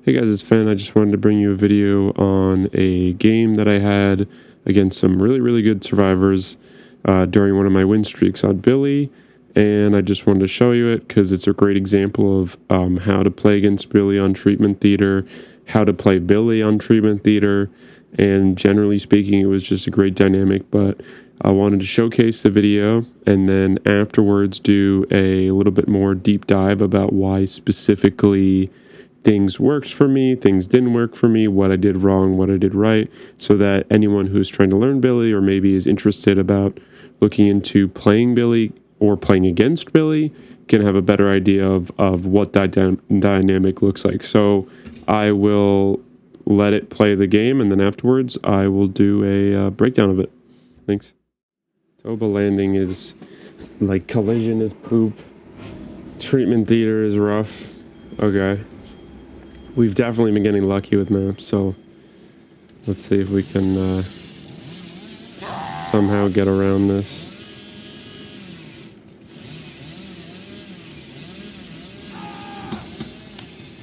Hey guys, it's Finn. I just wanted to bring you a video on a game that I had against some really good survivors during one of my win streaks on Billy, and I just wanted to show you it because it's a great example of how to play against Billy on Treatment Theater, how to play Billy on Treatment Theater, and generally speaking, it was just a great dynamic. But I wanted to showcase the video and then afterwards do a little bit more deep dive about why specifically things worked for me, things didn't work for me, what I did wrong, what I did right, so that anyone who's trying to learn Billy or maybe is interested about looking into playing Billy or playing against Billy can have a better idea of what that dynamic looks like. So I will let it play the game, and then afterwards I will do a breakdown of it. Thanks. Toba landing is like collision is poop. Treatment theater is rough. Okay. We've definitely been getting lucky with maps, so let's see if we can somehow get around this.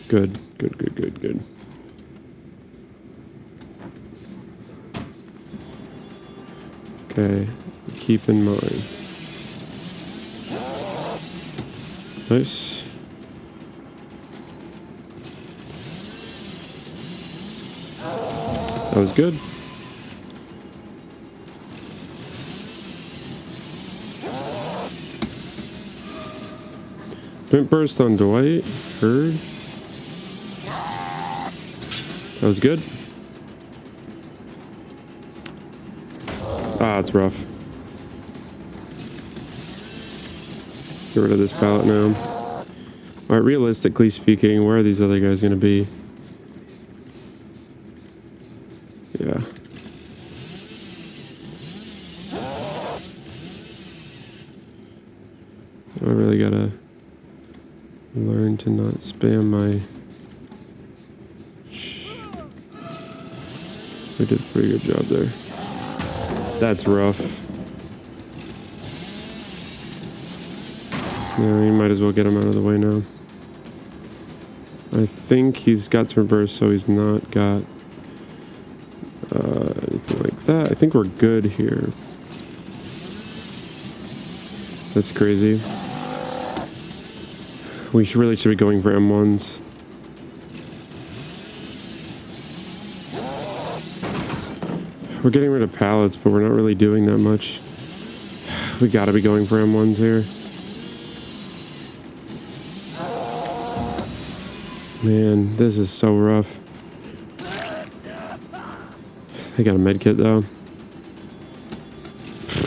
Good. Okay, keep in mind. Nice. That was good. Sprint burst on Dwight. Heard. That was good. Ah, it's rough. Get rid of this pallet now. Alright, realistically speaking, where are these other guys gonna be? Yeah. I really gotta learn to not spam my... We did a pretty good job there. That's rough. Yeah, you might as well get him out of the way now. I think he's got some burst, so he's not got anything like that. I think we're good here. That's crazy. We really should be going for M1s. We're getting rid of pallets, but we're not really doing that much. We gotta be going for M1s here. Man, this is so rough. I got a medkit though.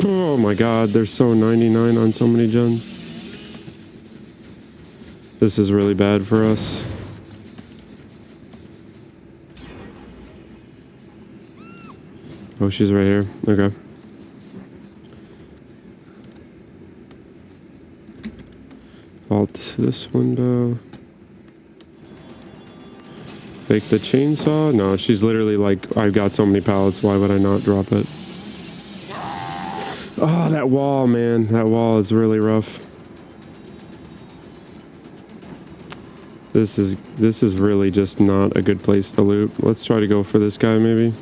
Oh my god, they're so 99 on so many gens. This is really bad for us. Oh, she's right here. Okay. Vault this window. Fake the chainsaw? No, she's literally like, I've got so many pallets, why would I not drop it? Oh, that wall, man. That wall is really rough. This is really just not a good place to loot. Let's try to go for this guy, maybe.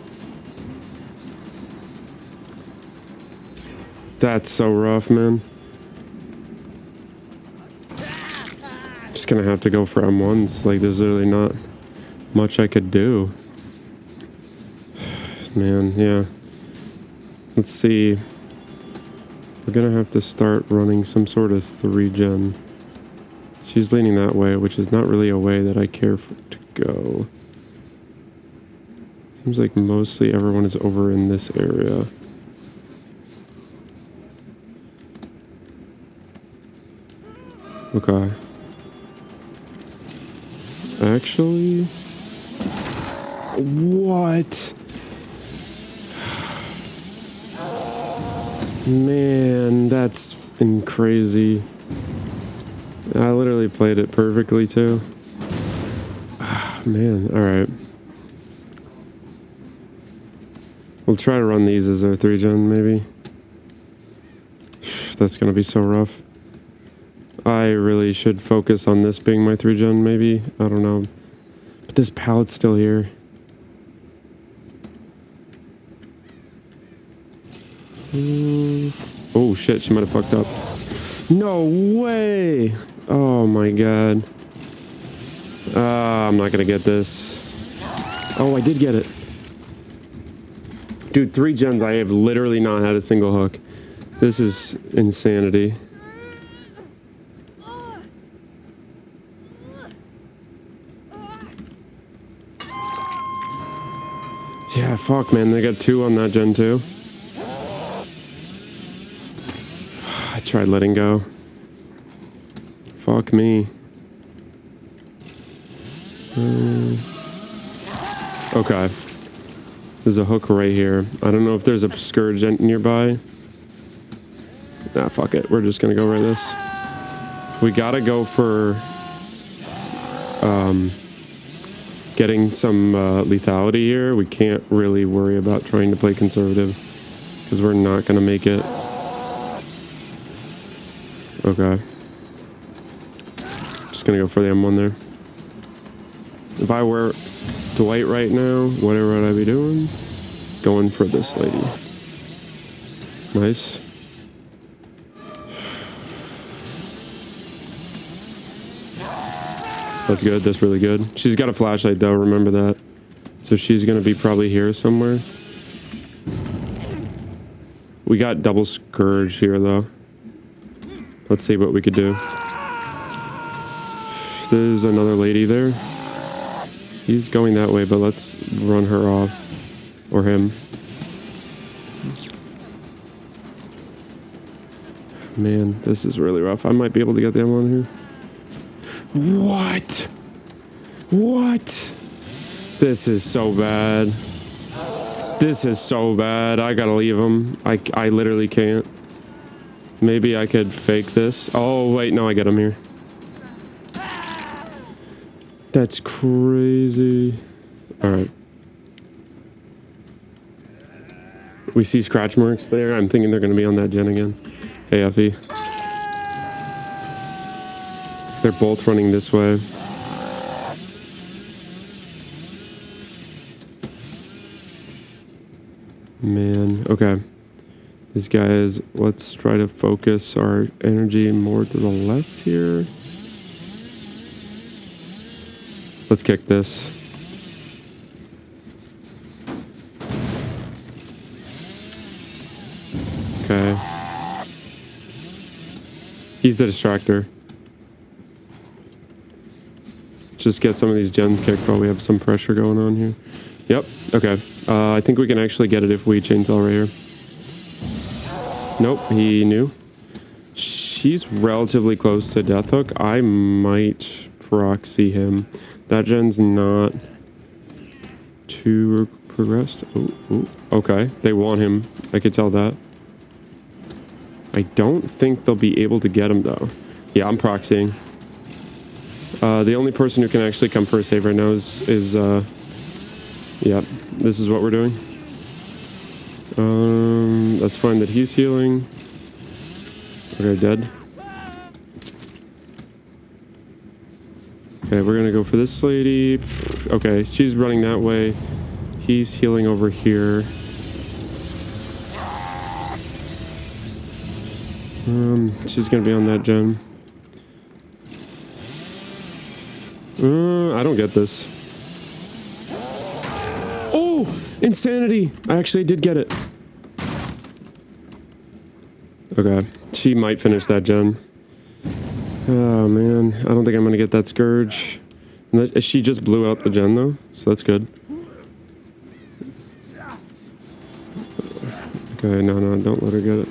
That's so rough, man. Just gonna have to go for M1s. Like, there's literally not much I could do. Man, yeah. Let's see. We're gonna have to start running some sort of 3-gen. She's leaning that way, which is not really a way that I care for to go. Seems like mostly everyone is over in this area. Okay. Actually... What? Man, that's been crazy. I literally played it perfectly too. Man, alright. We'll try to run these as our 3-gen, maybe. That's gonna be so rough. I really should focus on this being my 3-gen, maybe. I don't know. This pallet's still here. Oh shit, she might have fucked up. No way! Oh my god. I'm not gonna get this. Oh, I did get it. Dude, 3 gens, I have literally not had a single hook. This is insanity. Yeah, fuck, man. They got 2 on that gen, too. I tried letting go. Fuck me. Okay. There's a hook right here. I don't know if there's a scourge nearby. Nah, fuck it. We're just gonna go right this. We gotta go for getting some lethality here. We can't really worry about trying to play conservative because we're not gonna make it. Okay. Just gonna go for the M1 there. If I were Dwight right now, whatever would I be doing? Going for this lady. Nice. That's good. That's really good. She's got a flashlight though, remember that. So she's gonna be probably here somewhere. We got double scourge here though. Let's see what we could do. There's another lady there. He's going that way, but let's run her off. Or him. Man, this is really rough. I might be able to get them on here. What? What? This is so bad. This is so bad. I gotta leave him. I literally can't. Maybe I could fake this. Oh, wait, no, I get him here. That's crazy. All right. We see scratch marks there. I'm thinking they're going to be on that gen again. Hey, Effie. They're both running this way. Man, okay. These guys, let's try to focus our energy more to the left here. Let's kick this. Okay. He's the distractor. Just get some of these gens kicked while we have some pressure going on here. Yep, okay. I think we can actually get it if we chainsaw right here. Nope, he knew. She's relatively close to Death Hook. I might proxy him. That gen's not too progressed. Ooh, okay. They want him. I could tell that. I don't think they'll be able to get him, though. Yeah, I'm proxying. The only person who can actually come for a save right now is yeah, this is what we're doing. That's fine that he's healing. Okay, dead. Okay, we're gonna go for this lady. Okay, she's running that way. He's healing over here. She's gonna be on that gen. I don't get this. Oh, insanity! I actually did get it. Okay, she might finish that gen. Oh man, I don't think I'm gonna get that scourge. She just blew up the gen though, so that's good. Okay, no, don't let her get it.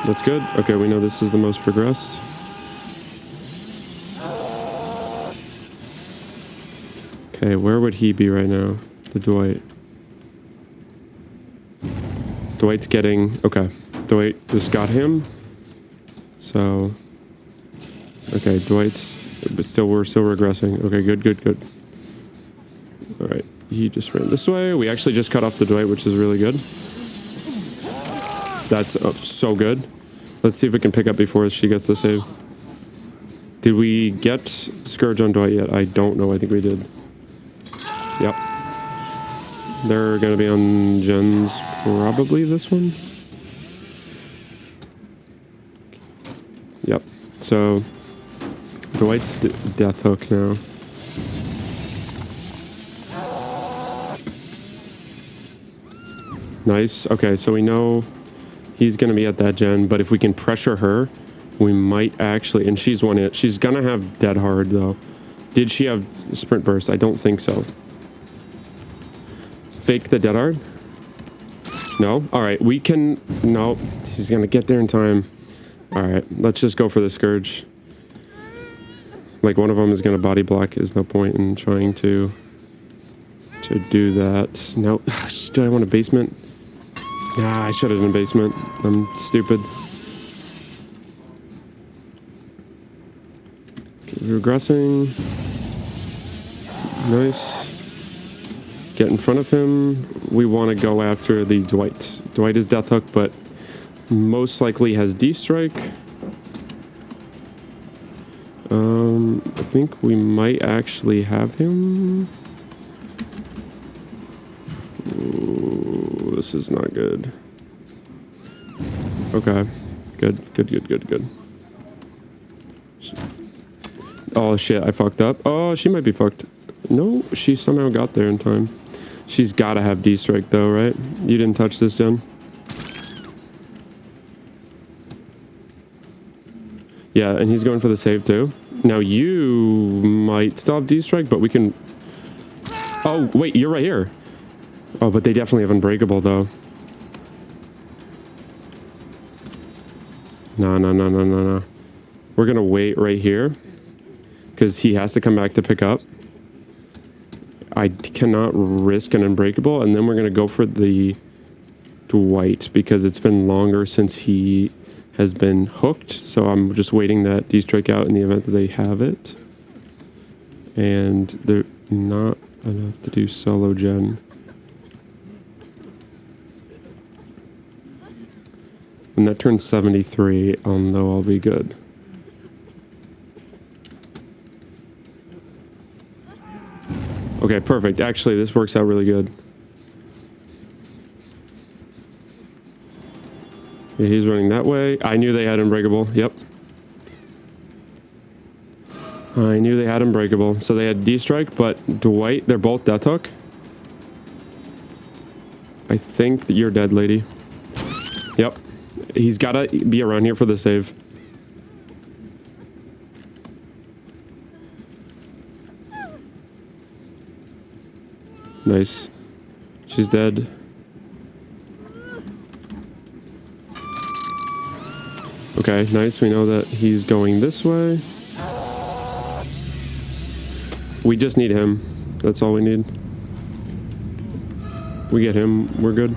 That's good. Okay, we know this is the most progressed. Okay, where would he be right now? The Dwight. Dwight's getting... Okay, Dwight just got him. So... Okay, Dwight's... But still, we're still regressing. Okay, good. Alright, he just ran this way. We actually just cut off the Dwight, which is really good. That's so good. Let's see if we can pick up before she gets the save. Did we get Scourge on Dwight yet? I don't know. I think we did. Yep. They're gonna be on gens, probably this one. Yep. So Dwight's death hook now. Nice. Okay, so we know he's gonna be at that gen, but if we can pressure her, we might actually. And she's one hit. She's gonna have dead hard though. Did she have sprint burst? I don't think so. Fake the dead hard? No? Alright, we can... No, he's gonna get there in time. Alright, let's just go for the Scourge. Like, one of them is gonna body block. There's no point in trying to do that. No, do I want a basement? Nah, I should have done a basement. I'm stupid. Okay, regressing. Nice. Get in front of him. We want to go after the Dwight. Dwight is death hook, but most likely has D-strike. I think we might actually have him. Ooh, this is not good. Okay. Good. Oh shit, I fucked up. Oh, she might be fucked. No, she somehow got there in time. She's gotta have D-strike though, right? You didn't touch this, Jen? Yeah, and he's going for the save too. Now you might still have D-strike, but we can... Oh, wait, you're right here. Oh, but they definitely have Unbreakable though. No. We're gonna wait right here because he has to come back to pick up. I cannot risk an Unbreakable, and then we're gonna go for the Dwight because it's been longer since he has been hooked, so I'm just waiting that D-strike out in the event that they have it. And they're not enough to do solo gen. When that turns 73, I'll know I'll be good. Okay, perfect. Actually, this works out really good. Yeah, he's running that way. I knew they had Unbreakable. Yep. I knew they had Unbreakable. So they had D-strike, but Dwight, they're both death hook. I think that you're dead, lady. Yep. He's got to be around here for the save. Nice. She's dead. Okay, nice. We know that he's going this way. We just need him. That's all we need. We get him. We're good.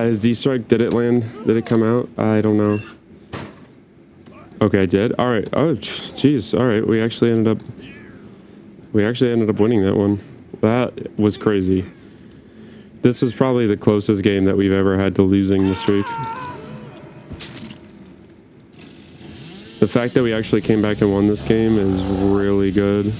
His D-strike, did it land? Did it come out? I don't know. Okay, I did. All right. Oh, jeez. All right. We actually ended up winning that one. That was crazy. This is probably the closest game that we've ever had to losing the streak. The fact that we actually came back and won this game is really good.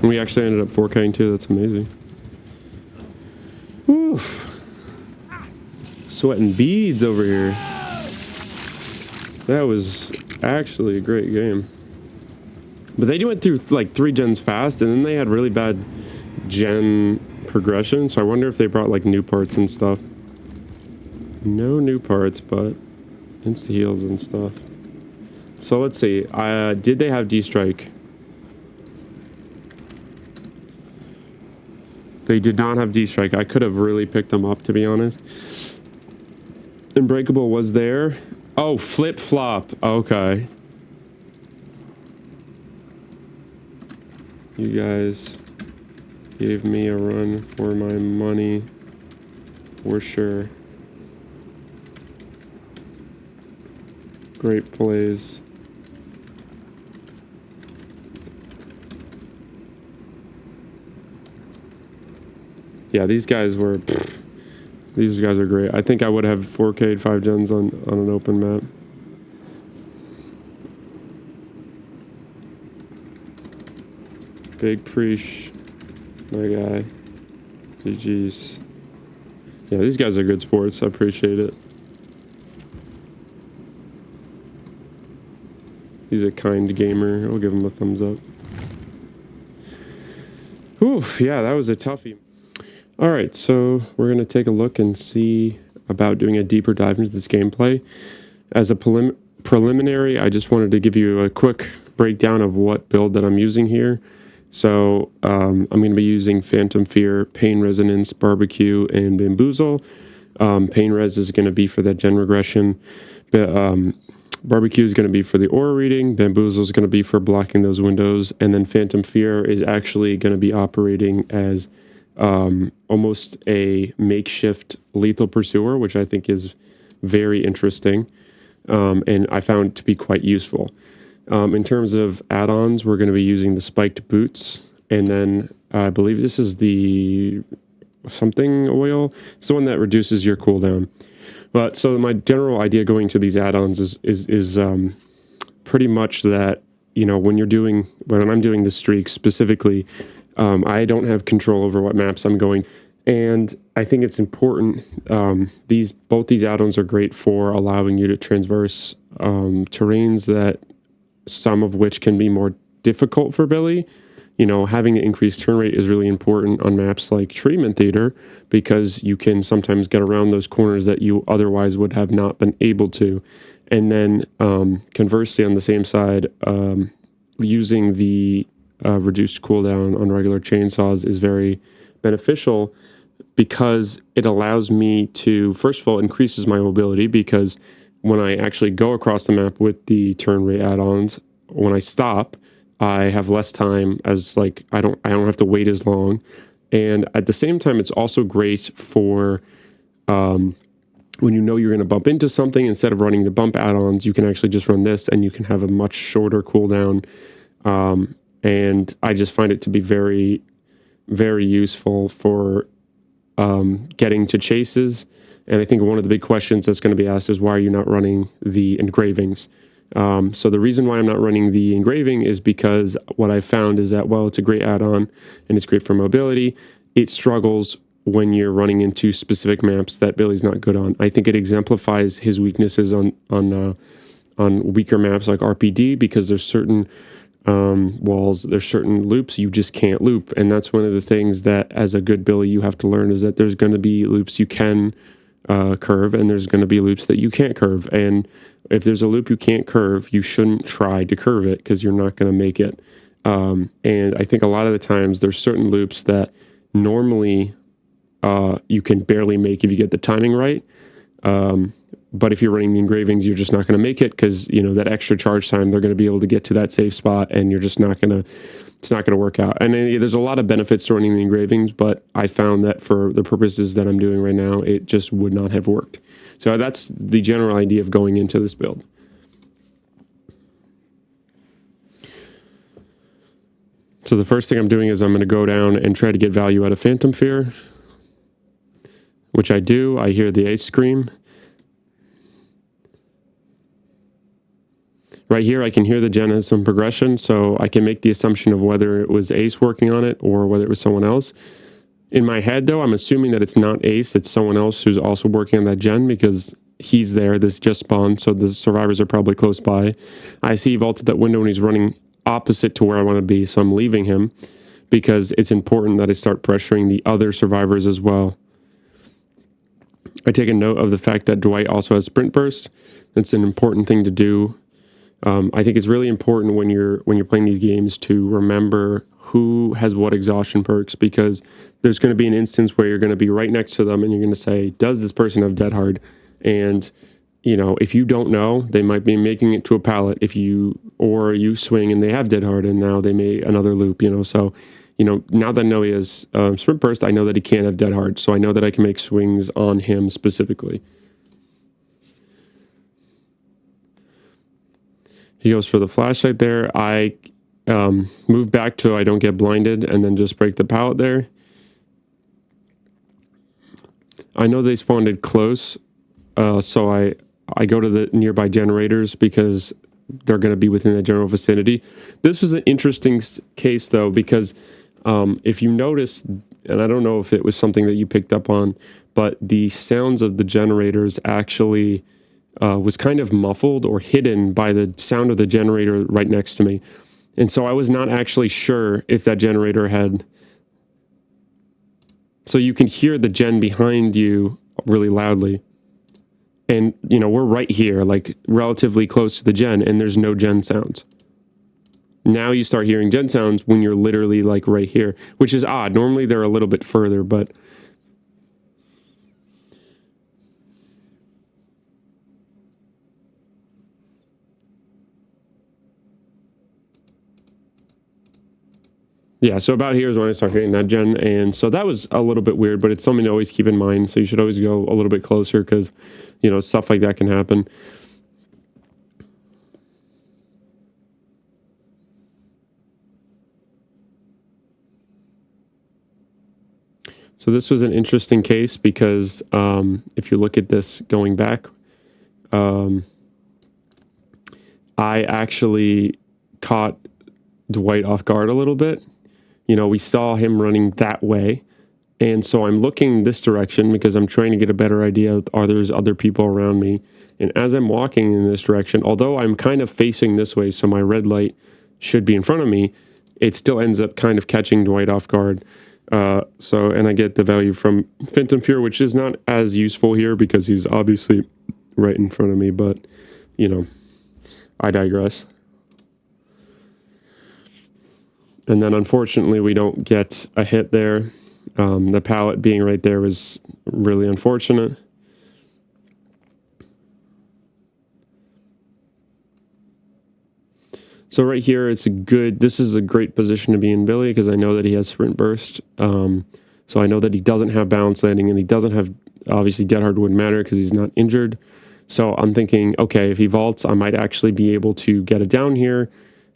We actually ended up 4K'ing too. That's amazing. Whew. Sweating beads over here. That was actually a great game. But they went through like 3 gens fast, and then they had really bad gen progression. So I wonder if they brought like new parts and stuff. No new parts, but insta heals and stuff. So let's see. Did they have D-strike? They did not have D-strike. I could have really picked them up, to be honest. Unbreakable was there. Oh, flip-flop. Okay. You guys gave me a run for my money. For sure. Great plays. Yeah, these guys were These guys are great. I think I would have 4K 5 gens on an open map. Big Preach, my guy. GG's. Yeah, these guys are good sports. I appreciate it. He's a kind gamer. I'll give him a thumbs up. Oof, yeah, that was a toughie. All right, so we're going to take a look and see about doing a deeper dive into this gameplay. As a preliminary, I just wanted to give you a quick breakdown of what build that I'm using here. So I'm going to be using Phantom Fear, Pain Resonance, Barbecue, and Bamboozle. Pain Res is going to be for that gen regression. Barbecue is going to be for the aura reading. Bamboozle is going to be for blocking those windows. And then Phantom Fear is actually going to be operating as almost a makeshift lethal pursuer, which I think is very interesting. And I found to be quite useful. In terms of add-ons, we're going to be using the spiked boots, and then I believe this is the something oil. It's the one that reduces your cooldown. But so my general idea going to these add-ons is pretty much that, you know, when I'm doing the streaks specifically, I don't have control over what maps I'm going. And I think it's important. Both these add-ons are great for allowing you to traverse terrains that some of which can be more difficult for Billy. You know, having the increased turn rate is really important on maps like Treatment Theater because you can sometimes get around those corners that you otherwise would have not been able to. And then conversely, on the same side, using the reduced cooldown on regular chainsaws is very beneficial because it allows me to, first of all, increases my mobility because when I actually go across the map with the turn rate add-ons, when I stop, I have less time as like I don't have to wait as long. And at the same time, it's also great for when you know you're going to bump into something, instead of running the bump add-ons, you can actually just run this and you can have a much shorter cooldown. And I just find it to be very, very useful for getting to chases. And I think one of the big questions that's going to be asked is, why are you not running the engravings? So the reason why I'm not running the engraving is because what I found is that, while it's a great add-on and it's great for mobility, it struggles when you're running into specific maps that Billy's not good on. I think it exemplifies his weaknesses on weaker maps like RPD, because there's certain walls, there's certain loops you just can't loop. And that's one of the things that, as a good Billy, you have to learn, is that there's going to be loops you can curve, and there's going to be loops that you can't curve. And if there's a loop you can't curve, you shouldn't try to curve it because you're not going to make it. And I think a lot of the times there's certain loops that normally you can barely make if you get the timing right. But if you're running the engravings, you're just not going to make it because, you know, that extra charge time, they're going to be able to get to that safe spot, and you're just not going to, it's not going to work out. And there's a lot of benefits to running the engravings, but I found that for the purposes that I'm doing right now, it just would not have worked. So that's the general idea of going into this build. So the first thing I'm doing is I'm going to go down and try to get value out of Phantom Fear, which I do. I hear the ace scream. Right here, I can hear the gen has some progression, so I can make the assumption of whether it was Ace working on it or whether it was someone else. In my head, though, I'm assuming that it's not Ace, it's someone else who's also working on that gen, because he's there, this just spawned, so the survivors are probably close by. I see he vaulted that window and he's running opposite to where I want to be, so I'm leaving him because it's important that I start pressuring the other survivors as well. I take a note of the fact that Dwight also has sprint burst. It's an important thing to do. I think it's really important when you're playing these games to remember who has what exhaustion perks, because there's going to be an instance where you're going to be right next to them and you're going to say, does this person have dead hard? And, you know, if you don't know, they might be making it to a pallet or you swing and they have dead hard and now they made another loop, you know. So, you know, now that I know he has sprint burst, I know that he can't have dead hard. So I know that I can make swings on him specifically. He goes for the flashlight there. I move back so I don't get blinded and then just break the pallet there. I know they spawned close, so I go to the nearby generators because they're going to be within the general vicinity. This was an interesting case, though, because if you notice, and I don't know if it was something that you picked up on, but the sounds of the generators actually was kind of muffled or hidden by the sound of the generator right next to me. And so I was not actually sure if that generator had... So you can hear the gen behind you really loudly. And, you know, we're right here, like relatively close to the gen, and there's no gen sounds. Now you start hearing gen sounds when you're literally like right here, which is odd. Normally they're a little bit further, but... Yeah, so about here is when I start hearing that gen, and so that was a little bit weird, but it's something to always keep in mind, so you should always go a little bit closer, because, you know, stuff like that can happen. So this was an interesting case, because if you look at this going back, I actually caught Dwight off guard a little bit. You know, we saw him running that way. And so I'm looking this direction because I'm trying to get a better idea of, are there other people around me? And as I'm walking in this direction, although I'm kind of facing this way, so my red light should be in front of me, it still ends up kind of catching Dwight off guard. And I get the value from Phantom Fear, which is not as useful here because he's obviously right in front of me, but, you know, I digress. And then unfortunately we don't get a hit there. The pallet being right there was really unfortunate. So right here, this is a great position to be in Billy because I know that he has sprint burst. So I know that he doesn't have balance landing, and he doesn't have, obviously Dead Hard wouldn't matter because he's not injured. So I'm thinking, okay, if he vaults, I might actually be able to get it down here.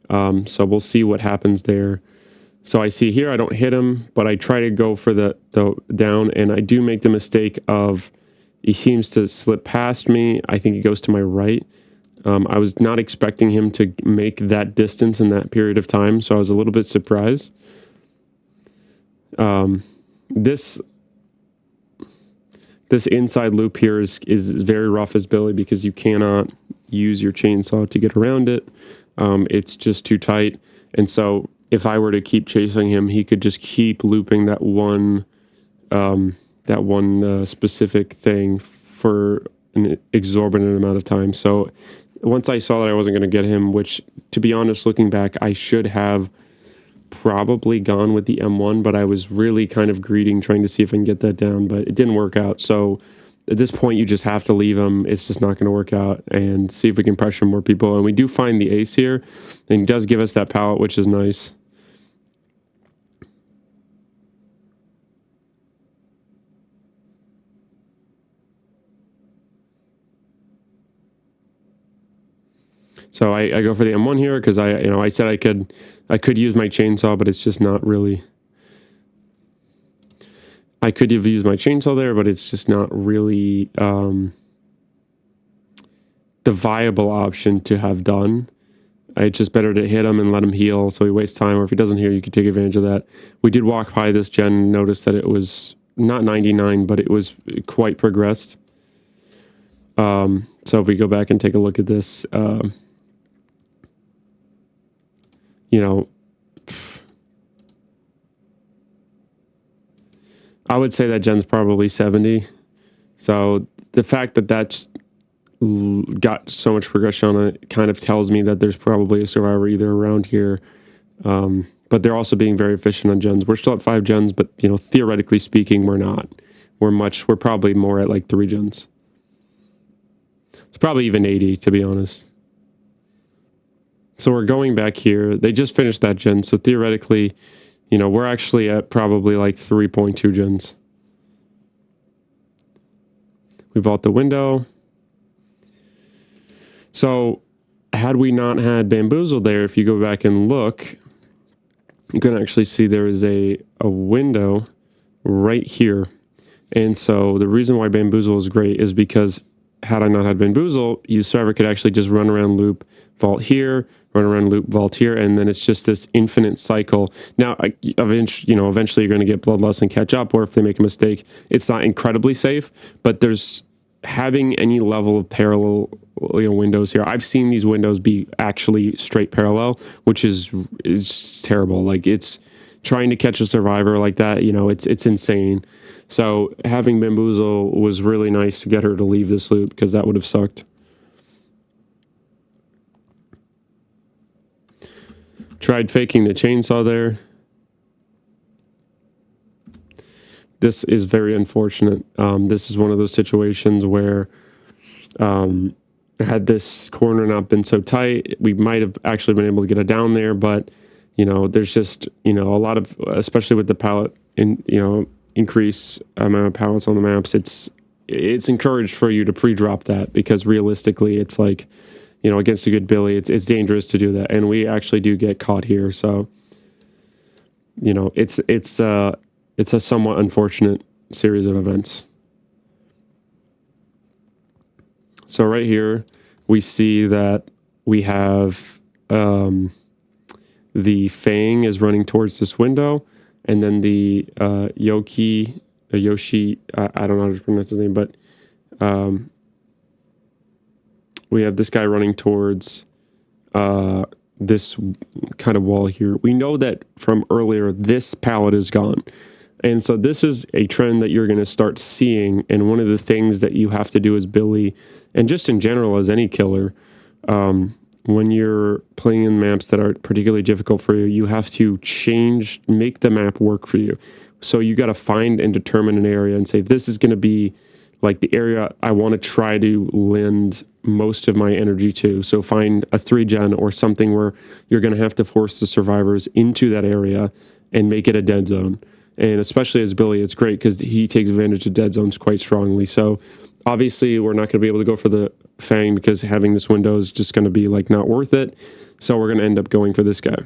So we'll see what happens there. So I see here I don't hit him, but I try to go for the down, and I do make the mistake of, he seems to slip past me. I think he goes to my right. I was not expecting him to make that distance in that period of time, so I was a little bit surprised. This inside loop here is very rough as Billy because you cannot use your chainsaw to get around it. It's just too tight, and so if I were to keep chasing him, he could just keep looping that one specific thing for an exorbitant amount of time. So once I saw that I wasn't going to get him, which, to be honest, looking back, I should have probably gone with the M1, but I was really kind of greeding, trying to see if I can get that down, but it didn't work out. So at this point, you just have to leave him. It's just not going to work out, and see if we can pressure more people. And we do find the ace here, and he does give us that pallet, which is nice. So I go for the M1 here because I said I could use my chainsaw, but it's just not really. I could have used my chainsaw there, but it's just not really the viable option to have done. It's just better to hit him and let him heal so he wastes time, or if he doesn't heal, you could take advantage of that. We did walk by this gen and notice that it was not 99, but it was quite progressed. So if we go back and take a look at this, you know, I would say that gen's probably 70. So the fact that that's got so much progression on it kind of tells me that there's probably a survivor either around here. But they're also being very efficient on gens. We're still at 5 gens, but, you know, theoretically speaking, we're not. We're probably more at like 3 gens. It's probably even 80, to be honest. So we're going back here. They just finished that gen, so theoretically, you know, we're actually at probably like 3.2 gens. We vault the window. So had we not had Bamboozle there, if you go back and look, you can actually see there is a window right here. And so the reason why Bamboozle is great is because had I not had Bamboozle, the survivor could actually just run around loop, vault here, run around loop, vault here, and then it's just this infinite cycle. Now, eventually you're going to get bloodlust and catch up, or if they make a mistake, it's not incredibly safe, but there's having any level of parallel windows here. I've seen these windows be actually straight parallel, which is terrible. Like, it's trying to catch a survivor like that, it's insane. So having Bamboozle was really nice to get her to leave this loop, because that would have sucked. Tried faking the chainsaw there. This is very unfortunate. This is one of those situations where had this corner not been so tight, we might have actually been able to get it down there, but there's just a lot of, especially with the pallet increase amount of pallets on the maps, it's encouraged for you to pre-drop that, because realistically it's like, against a good Billy, it's dangerous to do that, and we actually do get caught here. So it's a somewhat unfortunate series of events. So right here we see that we have the Fang is running towards this window, and then the Yoshi, I don't know how to pronounce his name, but we have this guy running towards this kind of wall here. We know that from earlier, this pallet is gone. And so this is a trend that you're going to start seeing. And one of the things that you have to do as Billy, and just in general as any killer, when you're playing in maps that are particularly difficult for you, you have to make the map work for you. So you got to find and determine an area and say, this is going to be like the area I want to try to lend most of my energy to. So find a 3-gen or something where you're going to have to force the survivors into that area and make it a dead zone. And especially as Billy, it's great because he takes advantage of dead zones quite strongly. So obviously we're not going to be able to go for the Fang because having this window is just going to be like not worth it. So we're going to end up going for this guy.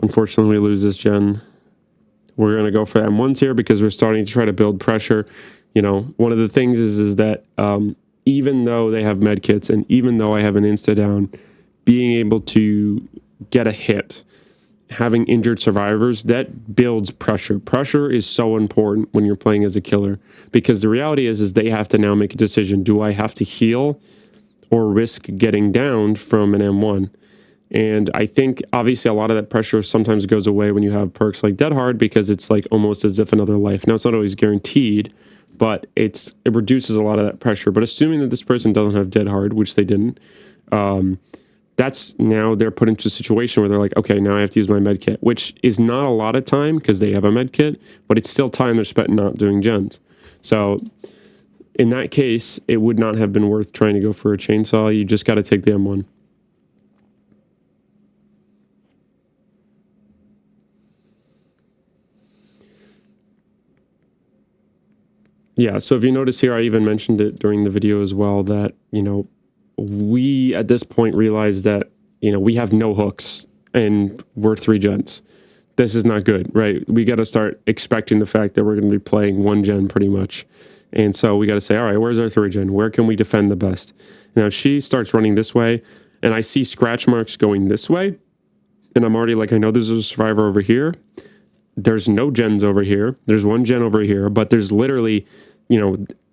Unfortunately, we lose this gen. We're going to go for M1s here because we're starting to try to build pressure. One of the things is that even though they have med kits and even though I have an insta down, being able to get a hit, having injured survivors, that builds pressure. Pressure is so important when you're playing as a killer, because the reality is they have to now make a decision. Do I have to heal or risk getting downed from an M1? And I think obviously a lot of that pressure sometimes goes away when you have perks like Dead Hard, because it's like almost as if another life. Now, it's not always guaranteed, but it reduces a lot of that pressure. But assuming that this person doesn't have Dead Hard, which they didn't, that's now they're put into a situation where they're like, okay, now I have to use my med kit, which is not a lot of time because they have a med kit, but it's still time they're spent not doing gens. So in that case, it would not have been worth trying to go for a chainsaw. You just got to take the M1. Yeah, so if you notice here, I even mentioned it during the video as well that, we at this point realize that, we have no hooks and we're 3 gens. This is not good, right? We got to start expecting the fact that we're going to be playing 1 gen pretty much. And so we got to say, all right, where's our 3 gen? Where can we defend the best? Now she starts running this way and I see scratch marks going this way. And I'm already like, I know there's a survivor over here. There's no gens over here. There's 1 gen over here, but there's literally,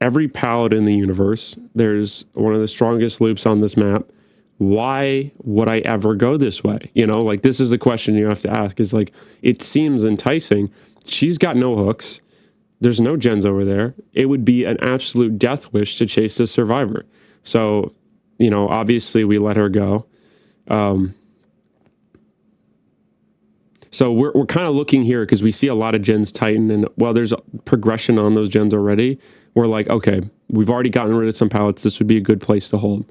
every pallet in the universe. There's one of the strongest loops on this map. Why would I ever go this way? This is the question you have to ask, is like, it seems enticing. She's got no hooks. There's no gens over there. It would be an absolute death wish to chase this survivor. So, obviously we let her go. So we're kind of looking here because we see a lot of gens tighten, and while there's progression on those gens already, we're like, okay, we've already gotten rid of some pallets. This would be a good place to hold.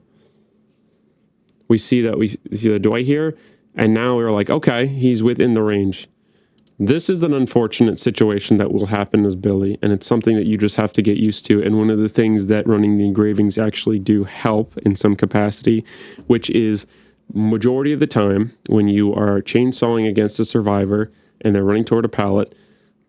We see the Dwight here, and now we're like, okay, he's within the range. This is an unfortunate situation that will happen as Billy, and it's something that you just have to get used to. And one of the things that running the engravings actually do help in some capacity, which is majority of the time, when you are chainsawing against a survivor and they're running toward a pallet,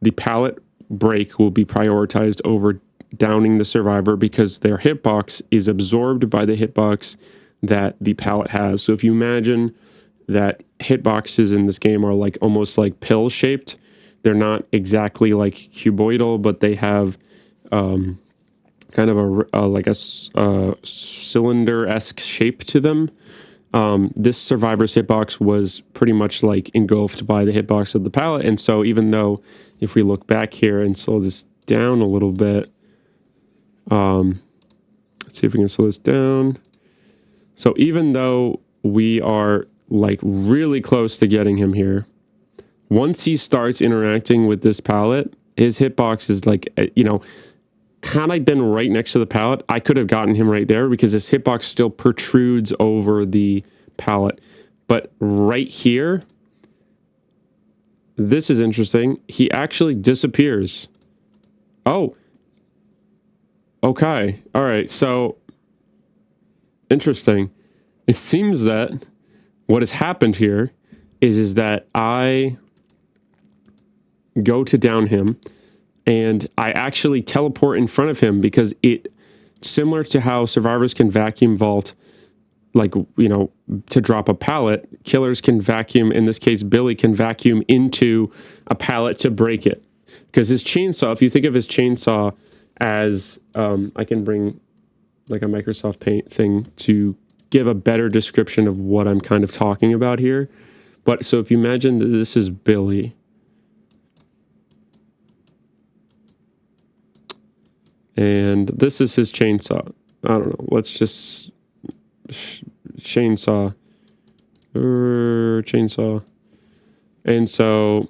the pallet break will be prioritized over downing the survivor because their hitbox is absorbed by the hitbox that the pallet has. So if you imagine that hitboxes in this game are like almost like pill shaped, they're not exactly like cuboidal, but they have kind of a cylinder-esque shape to them. This survivor's hitbox was pretty much like engulfed by the hitbox of the pallet. And so even though if we look back here and slow this down a little bit, let's see if we can slow this down. So even though we are like really close to getting him here, once he starts interacting with this pallet, his hitbox is like, had I been right next to the pallet, I could have gotten him right there because his hitbox still protrudes over the pallet. But right here, this is interesting. He actually disappears. Oh. Okay. All right. So, interesting. It seems that what has happened here is that I go to down him and I actually teleport in front of him because similar to how survivors can vacuum vault, like, to drop a pallet, killers can vacuum, in this case, Billy can vacuum into a pallet to break it. Because his chainsaw, if you think of his chainsaw as, I can bring like a Microsoft Paint thing to give a better description of what I'm kind of talking about here. But so if you imagine that this is Billy, and this is his chainsaw. I don't know. Let's just chainsaw. Chainsaw. And so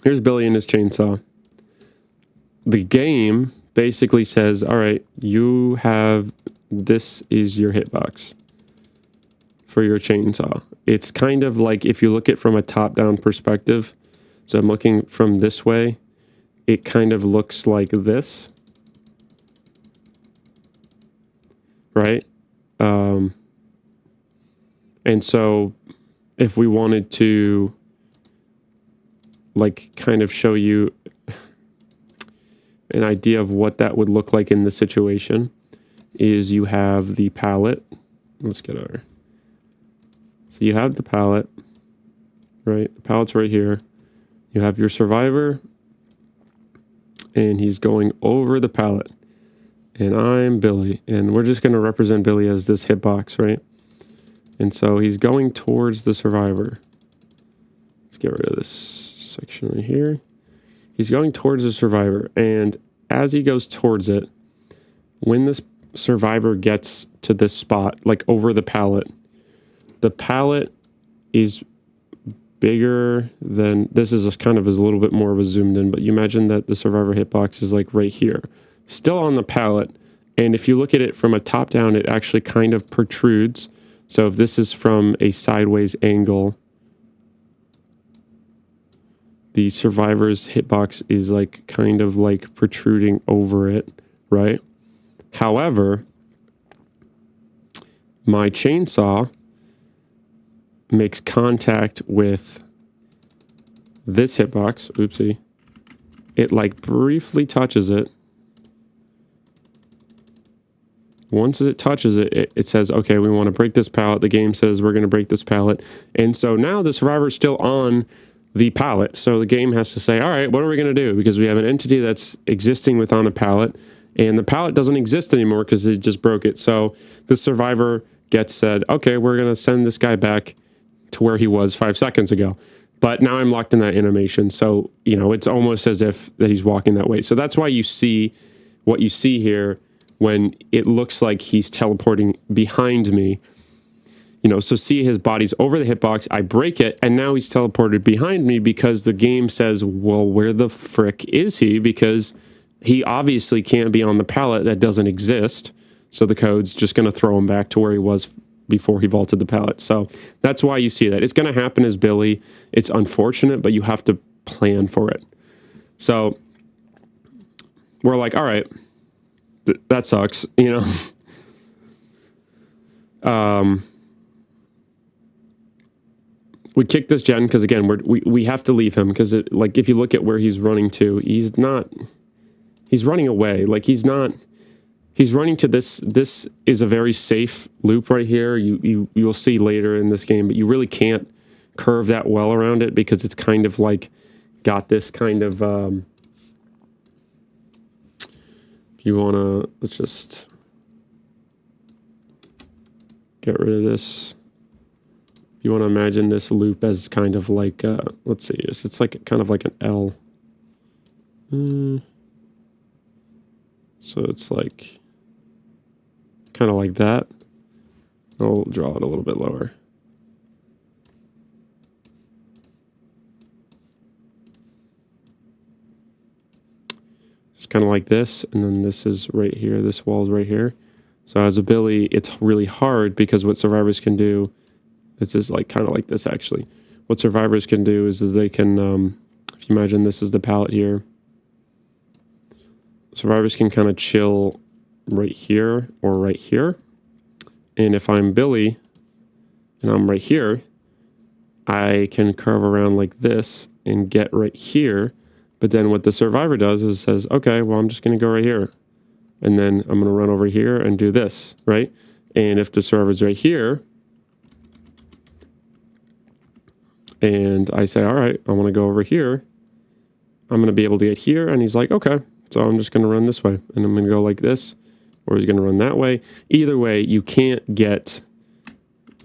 here's Billy and his chainsaw. The game basically says, all right, this is your hitbox for your chainsaw. It's kind of like if you look at it from a top-down perspective. So I'm looking from this way. It kind of looks like this, right? And so if we wanted to like kind of show you an idea of what that would look like in the situation, is you have the pallet. Let's get over. So you have the pallet, right? The pallet's right here. You have your survivor, and he's going over the pallet. And I'm Billy, and we're just going to represent Billy as this hitbox, right? And so he's going towards the survivor. Let's get rid of this section right here. He's going towards the survivor, and as he goes towards it, when this survivor gets to this spot, like over the pallet is bigger than, this is kind of a little bit more of a zoomed in, but you imagine that the survivor hitbox is like right here, still on the pallet. And if you look at it from a top down, it actually kind of protrudes. So if this is from a sideways angle, the survivor's hitbox is like kind of like protruding over it, right? However, my chainsaw makes contact with this hitbox. Oopsie. It like briefly touches it. Once it touches it, it says, okay, we want to break this pallet. The game says we're going to break this pallet. And so now the survivor is still on the pallet. So the game has to say, all right, what are we going to do? Because we have an entity that's existing within a pallet, and the pallet doesn't exist anymore because they just broke it. So the survivor gets said, okay, we're going to send this guy back to where he was 5 seconds ago. But now I'm locked in that animation. So, it's almost as if that he's walking that way. So that's why you see what you see here when it looks like he's teleporting behind me. So see his body's over the hitbox, I break it, and now he's teleported behind me because the game says, well, where the frick is he? Because he obviously can't be on the pallet that doesn't exist. So the code's just going to throw him back to where he was before he vaulted the pallet. So that's why you see that. It's going to happen as Billy. It's unfortunate, but you have to plan for it. So we're like, all right, that sucks, We kick this gen because, again, we have to leave him because, like, if you look at where he's running to, he's running away. Like, he's running to this. This is a very safe loop right here. You'll see later in this game, but you really can't curve that well around it because it's kind of like got this kind of, you want to, let's just get rid of this. You want to imagine this loop as kind of like, let's see, it's like kind of like an L. So it's like kind of like that. I'll draw it a little bit lower. It's kind of like this, and then this is right here. This wall is right here. So as a Billy, it's really hard because what survivors can do, this is like kind of like this actually. What survivors can do is they can, if you imagine this is the palette here, survivors can kind of chill right here or right here. And if I'm Billy and I'm right here, I can curve around like this and get right here. But then what the survivor does is says, okay, well, I'm just going to go right here. And then I'm going to run over here and do this, right? And if the survivor's right here, and I say, all right, I want to go over here, I'm going to be able to get here. And he's like, okay, so I'm just going to run this way. And I'm going to go like this, or he's going to run that way. Either way, you can't get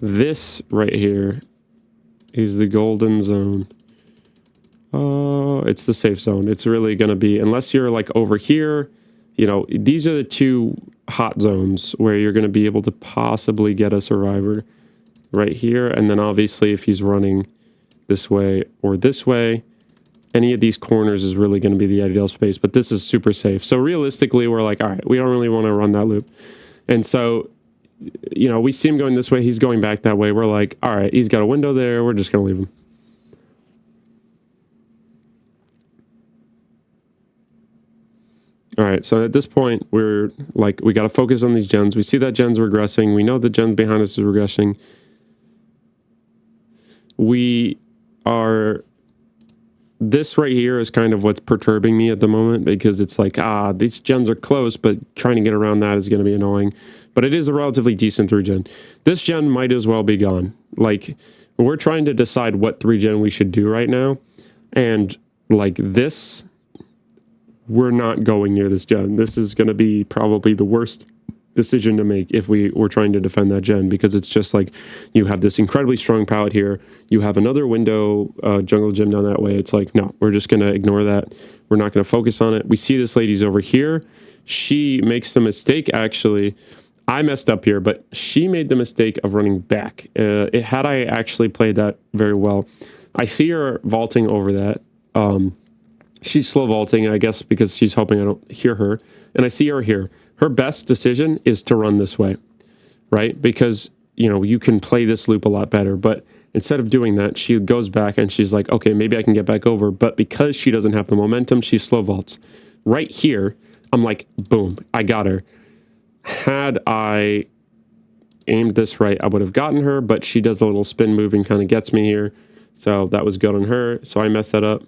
this right here is the golden zone. It's the safe zone. It's really going to be, unless you're like over here, you know, these are the two hot zones where you're going to be able to possibly get a survivor right here. And then obviously if he's running this way or this way, any of these corners is really going to be the ideal space, but this is super safe. So realistically, we're like, all right, we don't really want to run that loop. And so, you know, we see him going this way. He's going back that way. We're like, all right, he's got a window there. We're just going to leave him. All right, so at this point, we're like, we got to focus on these gens. We see that gen's regressing. We know the gen behind us is regressing. This right here is kind of what's perturbing me at the moment because it's like, these gens are close, but trying to get around that is going to be annoying. But it is a relatively decent 3-gen. This gen might as well be gone. Like, we're trying to decide what 3-gen we should do right now. And like this, we're not going near this gen. This is going to be probably the worst decision to make if we were trying to defend that gen, because it's just like you have this incredibly strong palette here. You have another window jungle gym down that way. It's like, no, we're just going to ignore that. We're not going to focus on it. We see this lady's over here. She makes the mistake, actually. I messed up here, but she made the mistake of running back. Had I actually played that very well, I see her vaulting over that. She's slow vaulting, I guess, because she's hoping I don't hear her. And I see her here. Her best decision is to run this way, right? Because, you know, you can play this loop a lot better. But instead of doing that, she goes back and she's like, okay, maybe I can get back over. But because she doesn't have the momentum, she slow vaults. Right here, I'm like, boom, I got her. Had I aimed this right, I would have gotten her. But she does a little spin move and kind of gets me here. So that was good on her. So I messed that up.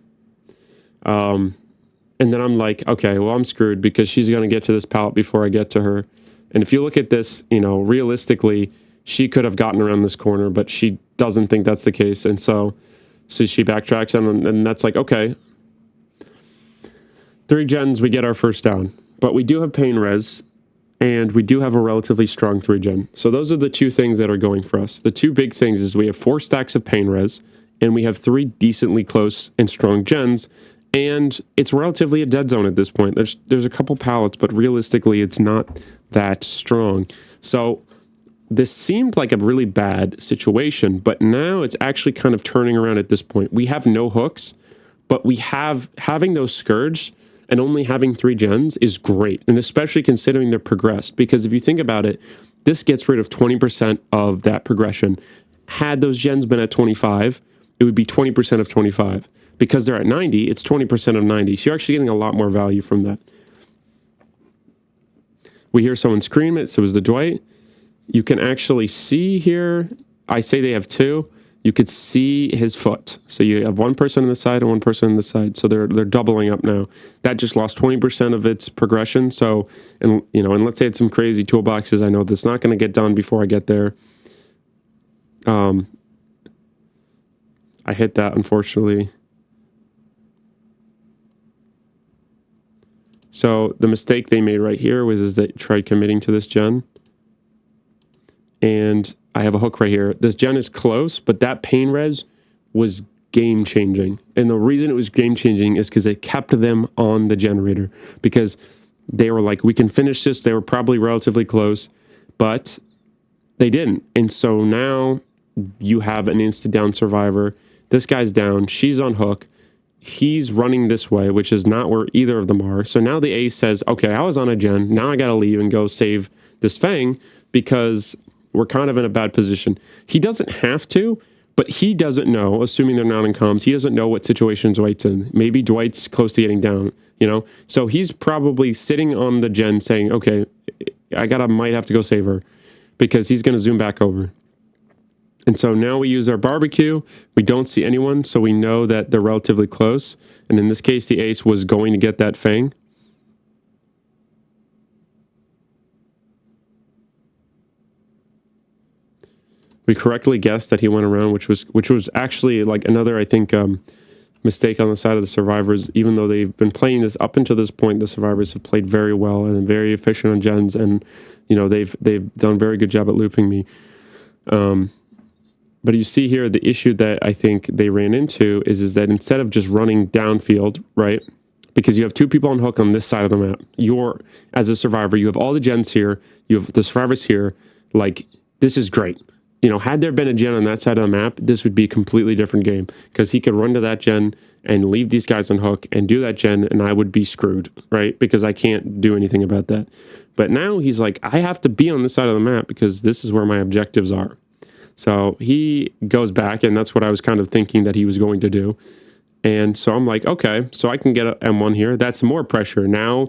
And then I'm like, okay, well, I'm screwed because she's going to get to this pallet before I get to her. And if you look at this, you know, realistically, she could have gotten around this corner, but she doesn't think that's the case. And so she backtracks, and that's like, okay. 3 gens, we get our first down. But we do have pain res, and we do have a relatively strong 3-gen. So those are the two things that are going for us. The two big things is we have 4 stacks of pain res, and we have 3 decently close and strong gens. And it's relatively a dead zone at this point. There's a couple pallets, but realistically, it's not that strong. So this seemed like a really bad situation, but now it's actually kind of turning around at this point. We have no hooks, but having those Scourge and only having 3 gens is great, and especially considering they're progressed. Because if you think about it, this gets rid of 20% of that progression. Had those gens been at 25, it would be 20% of 25. Because they're at 90, it's 20% of 90. So you're actually getting a lot more value from that. We hear someone scream it, so it was the Dwight. you can actually see here, I say they have two, you could see his foot. So you have one person on the side and one person on the side. So they're doubling up now. That just lost 20% of its progression. So, and let's say it's some crazy toolboxes. I know that's not going to get done before I get there. I hit that, unfortunately. So the mistake they made right here was they tried committing to this gen. And I have a hook right here. This gen is close, but that pain res was game changing. And the reason it was game changing is because it kept them on the generator, because they were like, we can finish this. They were probably relatively close, but they didn't. And so now you have an instant down survivor. This guy's down. She's on hook. He's running this way, which is not where either of them are. So now the ace says, okay, I was on a gen. Now I got to leave and go save this Fang because we're kind of in a bad position. He doesn't have to, but he doesn't know, assuming they're not in comms, he doesn't know what situation Dwight's in. Maybe Dwight's close to getting down, So he's probably sitting on the gen saying, okay, might have to go save her because he's going to zoom back over. And so now we use our barbecue. We don't see anyone, so we know that they're relatively close. And in this case, the ace was going to get that Fang. We correctly guessed that he went around, which was actually like another, I think, mistake on the side of the survivors. Even though they've been playing this up until this point, the survivors have played very well and very efficient on gens, and they've done a very good job at looping me. But you see here, the issue that I think they ran into is that instead of just running downfield, right? Because you have two people on hook on this side of the map. As a survivor, you have all the gens here, you have the survivors here. Like, this is great. Had there been a gen on that side of the map, this would be a completely different game because he could run to that gen and leave these guys on hook and do that gen, and I would be screwed, right? Because I can't do anything about that. But now he's like, I have to be on this side of the map because this is where my objectives are. So he goes back, and that's what I was kind of thinking that he was going to do. And so I'm like, okay, so I can get an M1 here. That's more pressure. Now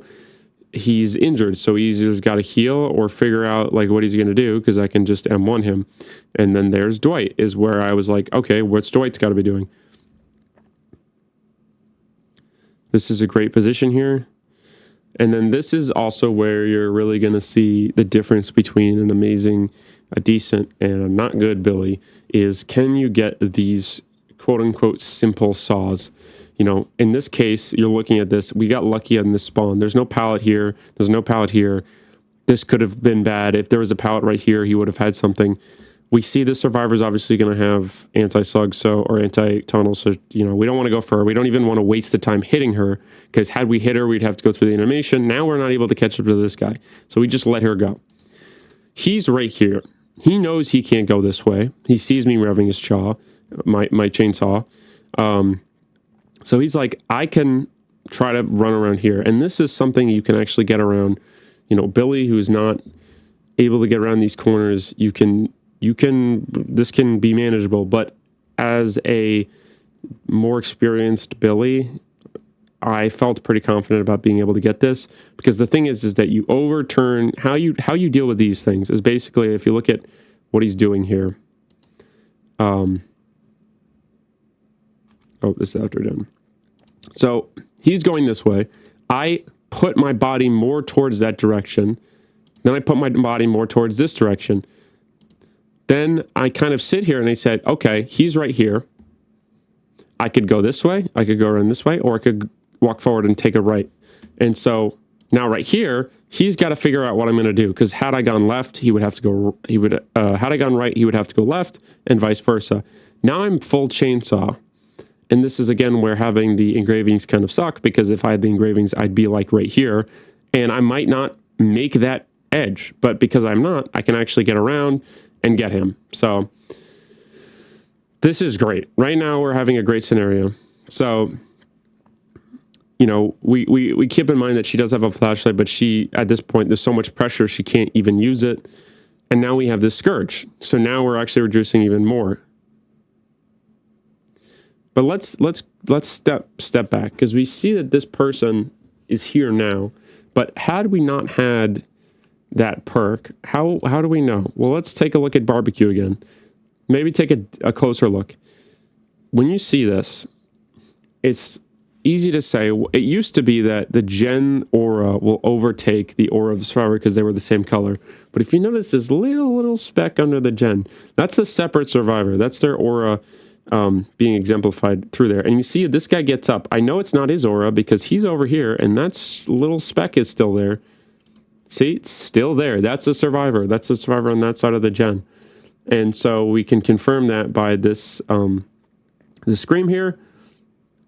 he's injured, so he's just got to heal or figure out like what he's going to do because I can just M1 him. And then there's Dwight is where I was like, okay, what's Dwight's got to be doing? This is a great position here. And then this is also where you're really going to see the difference between an amazing, a decent, and a not good Billy is, can you get these quote-unquote simple saws? In this case, you're looking at this. We got lucky on this spawn. There's no pallet here. There's no pallet here. This could have been bad. If there was a pallet right here, he would have had something. We see the survivor's obviously going to have anti-slug, or anti-tunnel, so, we don't want to go for her. We don't even want to waste the time hitting her, because had we hit her, we'd have to go through the animation. Now we're not able to catch up to this guy, so we just let her go. He's right here. He knows he can't go this way. He sees me revving his my chainsaw. So he's like, I can try to run around here. And this is something you can actually get around. Billy, who's not able to get around these corners, this can be manageable. But as a more experienced Billy, I felt pretty confident about being able to get this, because the thing is that you overturn how you deal with these things is basically, if you look at what he's doing here. This is after done. So he's going this way. I put my body more towards that direction. Then I put my body more towards this direction. Then I kind of sit here and I said, okay, he's right here. I could go this way. I could go around this way, or I could walk forward and take a right. And so now right here, he's got to figure out what I'm going to do, because had I gone left, he would have to go, had I gone right, he would have to go left, and vice versa. Now I'm full chainsaw. And this is, again, where having the engravings kind of suck, because if I had the engravings, I'd be like right here, and I might not make that edge. But because I'm not, I can actually get around and get him. So this is great. Right now, we're having a great scenario. So, we keep in mind that she does have a flashlight, but at this point, there's so much pressure, she can't even use it. And now we have this Scourge. So now we're actually reducing even more. But let's step back, because we see that this person is here now. But had we not had that perk. How do we know? Well, let's take a look at barbecue again. Maybe take a closer look. When you see this, it's easy to say. It used to be that the gen aura will overtake the aura of the survivor because they were the same color. But if you notice this little speck under the gen, that's a separate survivor. That's their aura being exemplified through there. And you see this guy gets up. I know it's not his aura because he's over here and that little speck is still there. See, it's still there. That's a survivor. That's a survivor on that side of the gen. And so we can confirm that by this the scream here.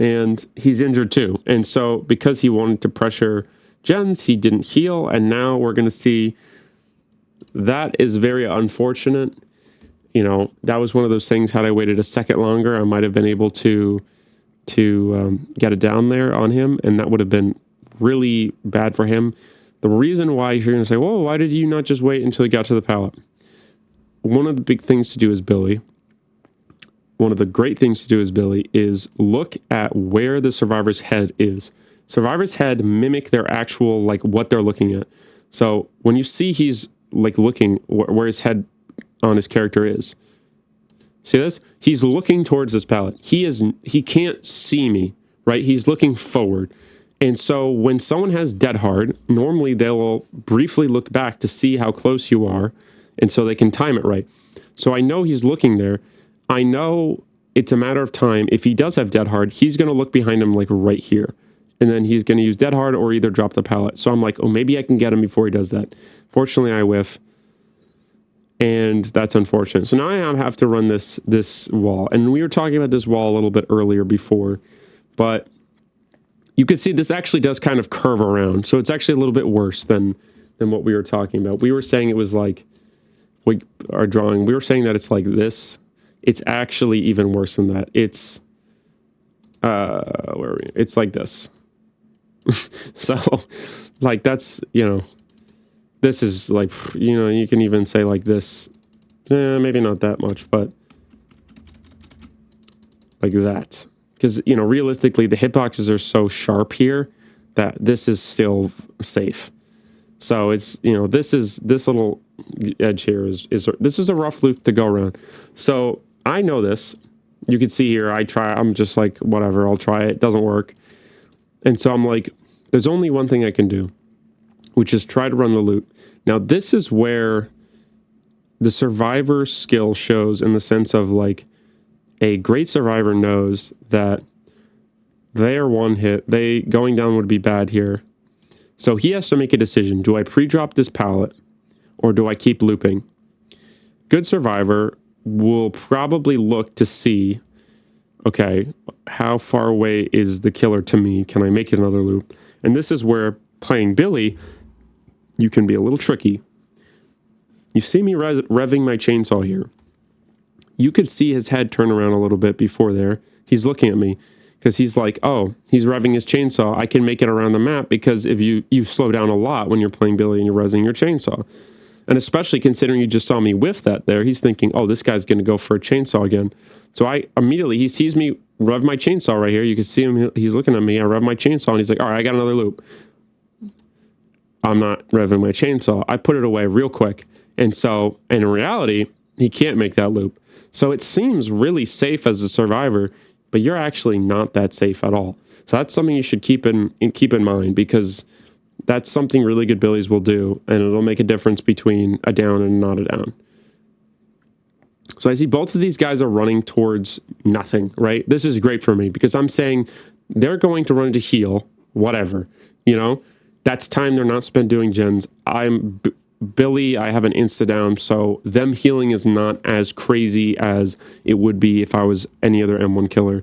And he's injured too. And so because he wanted to pressure gens, he didn't heal. And now we're going to see that is very unfortunate. You know, that was one of those things. Had I waited a second longer, I might have been able to get it down there on him. And that would have been really bad for him. The reason why you're going to say, whoa, why did you not just wait until he got to the pallet? One of the big things to do is Billy. One of the great things to do as Billy is look at where the survivor's head is. Survivor's head mimic their actual, like, what they're looking at. So when you see he's, like, looking where his head on his character is. See this? He's looking towards this pallet. He can't see me, right? He's looking forward. And so when someone has dead hard, normally they will briefly look back to see how close you are, and so they can time it right. So I know he's looking there. I know it's a matter of time. If he does have dead hard, he's going to look behind him like right here. And then he's going to use dead hard or either drop the pallet. So I'm like, oh, maybe I can get him before he does that. Fortunately, I whiff. And that's unfortunate. So now I have to run this wall. And we were talking about this wall a little bit earlier before. But you can see this actually does kind of curve around. So it's actually a little bit worse than what we were talking about. We were saying it was like, we were saying that it's like this. It's actually even worse than that. It's where are we? It's like this. So like that's, you know, this is like, you know, you can even say like this. Maybe not that much, but like that. Because, you know, realistically the hitboxes are so sharp here that this is still safe. So it's, you know, this little edge here is this is a rough loop to go around. So I know this. You can see here, I'm just like, whatever, I'll try it. It doesn't work. And so I'm like, there's only one thing I can do, which is try to run the loop. Now, this is where the survivor skill shows in the sense of like a great survivor knows that they are one hit. Going down would be bad here. So he has to make a decision. Do I pre-drop this pallet or do I keep looping? Good survivor will probably look to see, okay, how far away is the killer to me? Can I make it another loop? And this is where playing Billy, you can be a little tricky. You see me revving my chainsaw here. You could see his head turn around a little bit before there. He's looking at me because he's like, oh, he's revving his chainsaw. I can make it around the map because if you slow down a lot when you're playing Billy and you're revving your chainsaw. And especially considering you just saw me whiff that there, he's thinking, oh, this guy's going to go for a chainsaw again. So he sees me rev my chainsaw right here. You can see him, he's looking at me. I rev my chainsaw and he's like, all right, I got another loop. I'm not revving my chainsaw. I put it away real quick. And so in reality, he can't make that loop. So it seems really safe as a survivor, but you're actually not that safe at all. So that's something you should keep in mind because that's something really good Billies will do, and it'll make a difference between a down and not a down. So I see both of these guys are running towards nothing, right? This is great for me because I'm saying they're going to run to heal, whatever, you know? That's time they're not spent doing gens. Billy, I have an insta down, so them healing is not as crazy as it would be if I was any other M1 killer.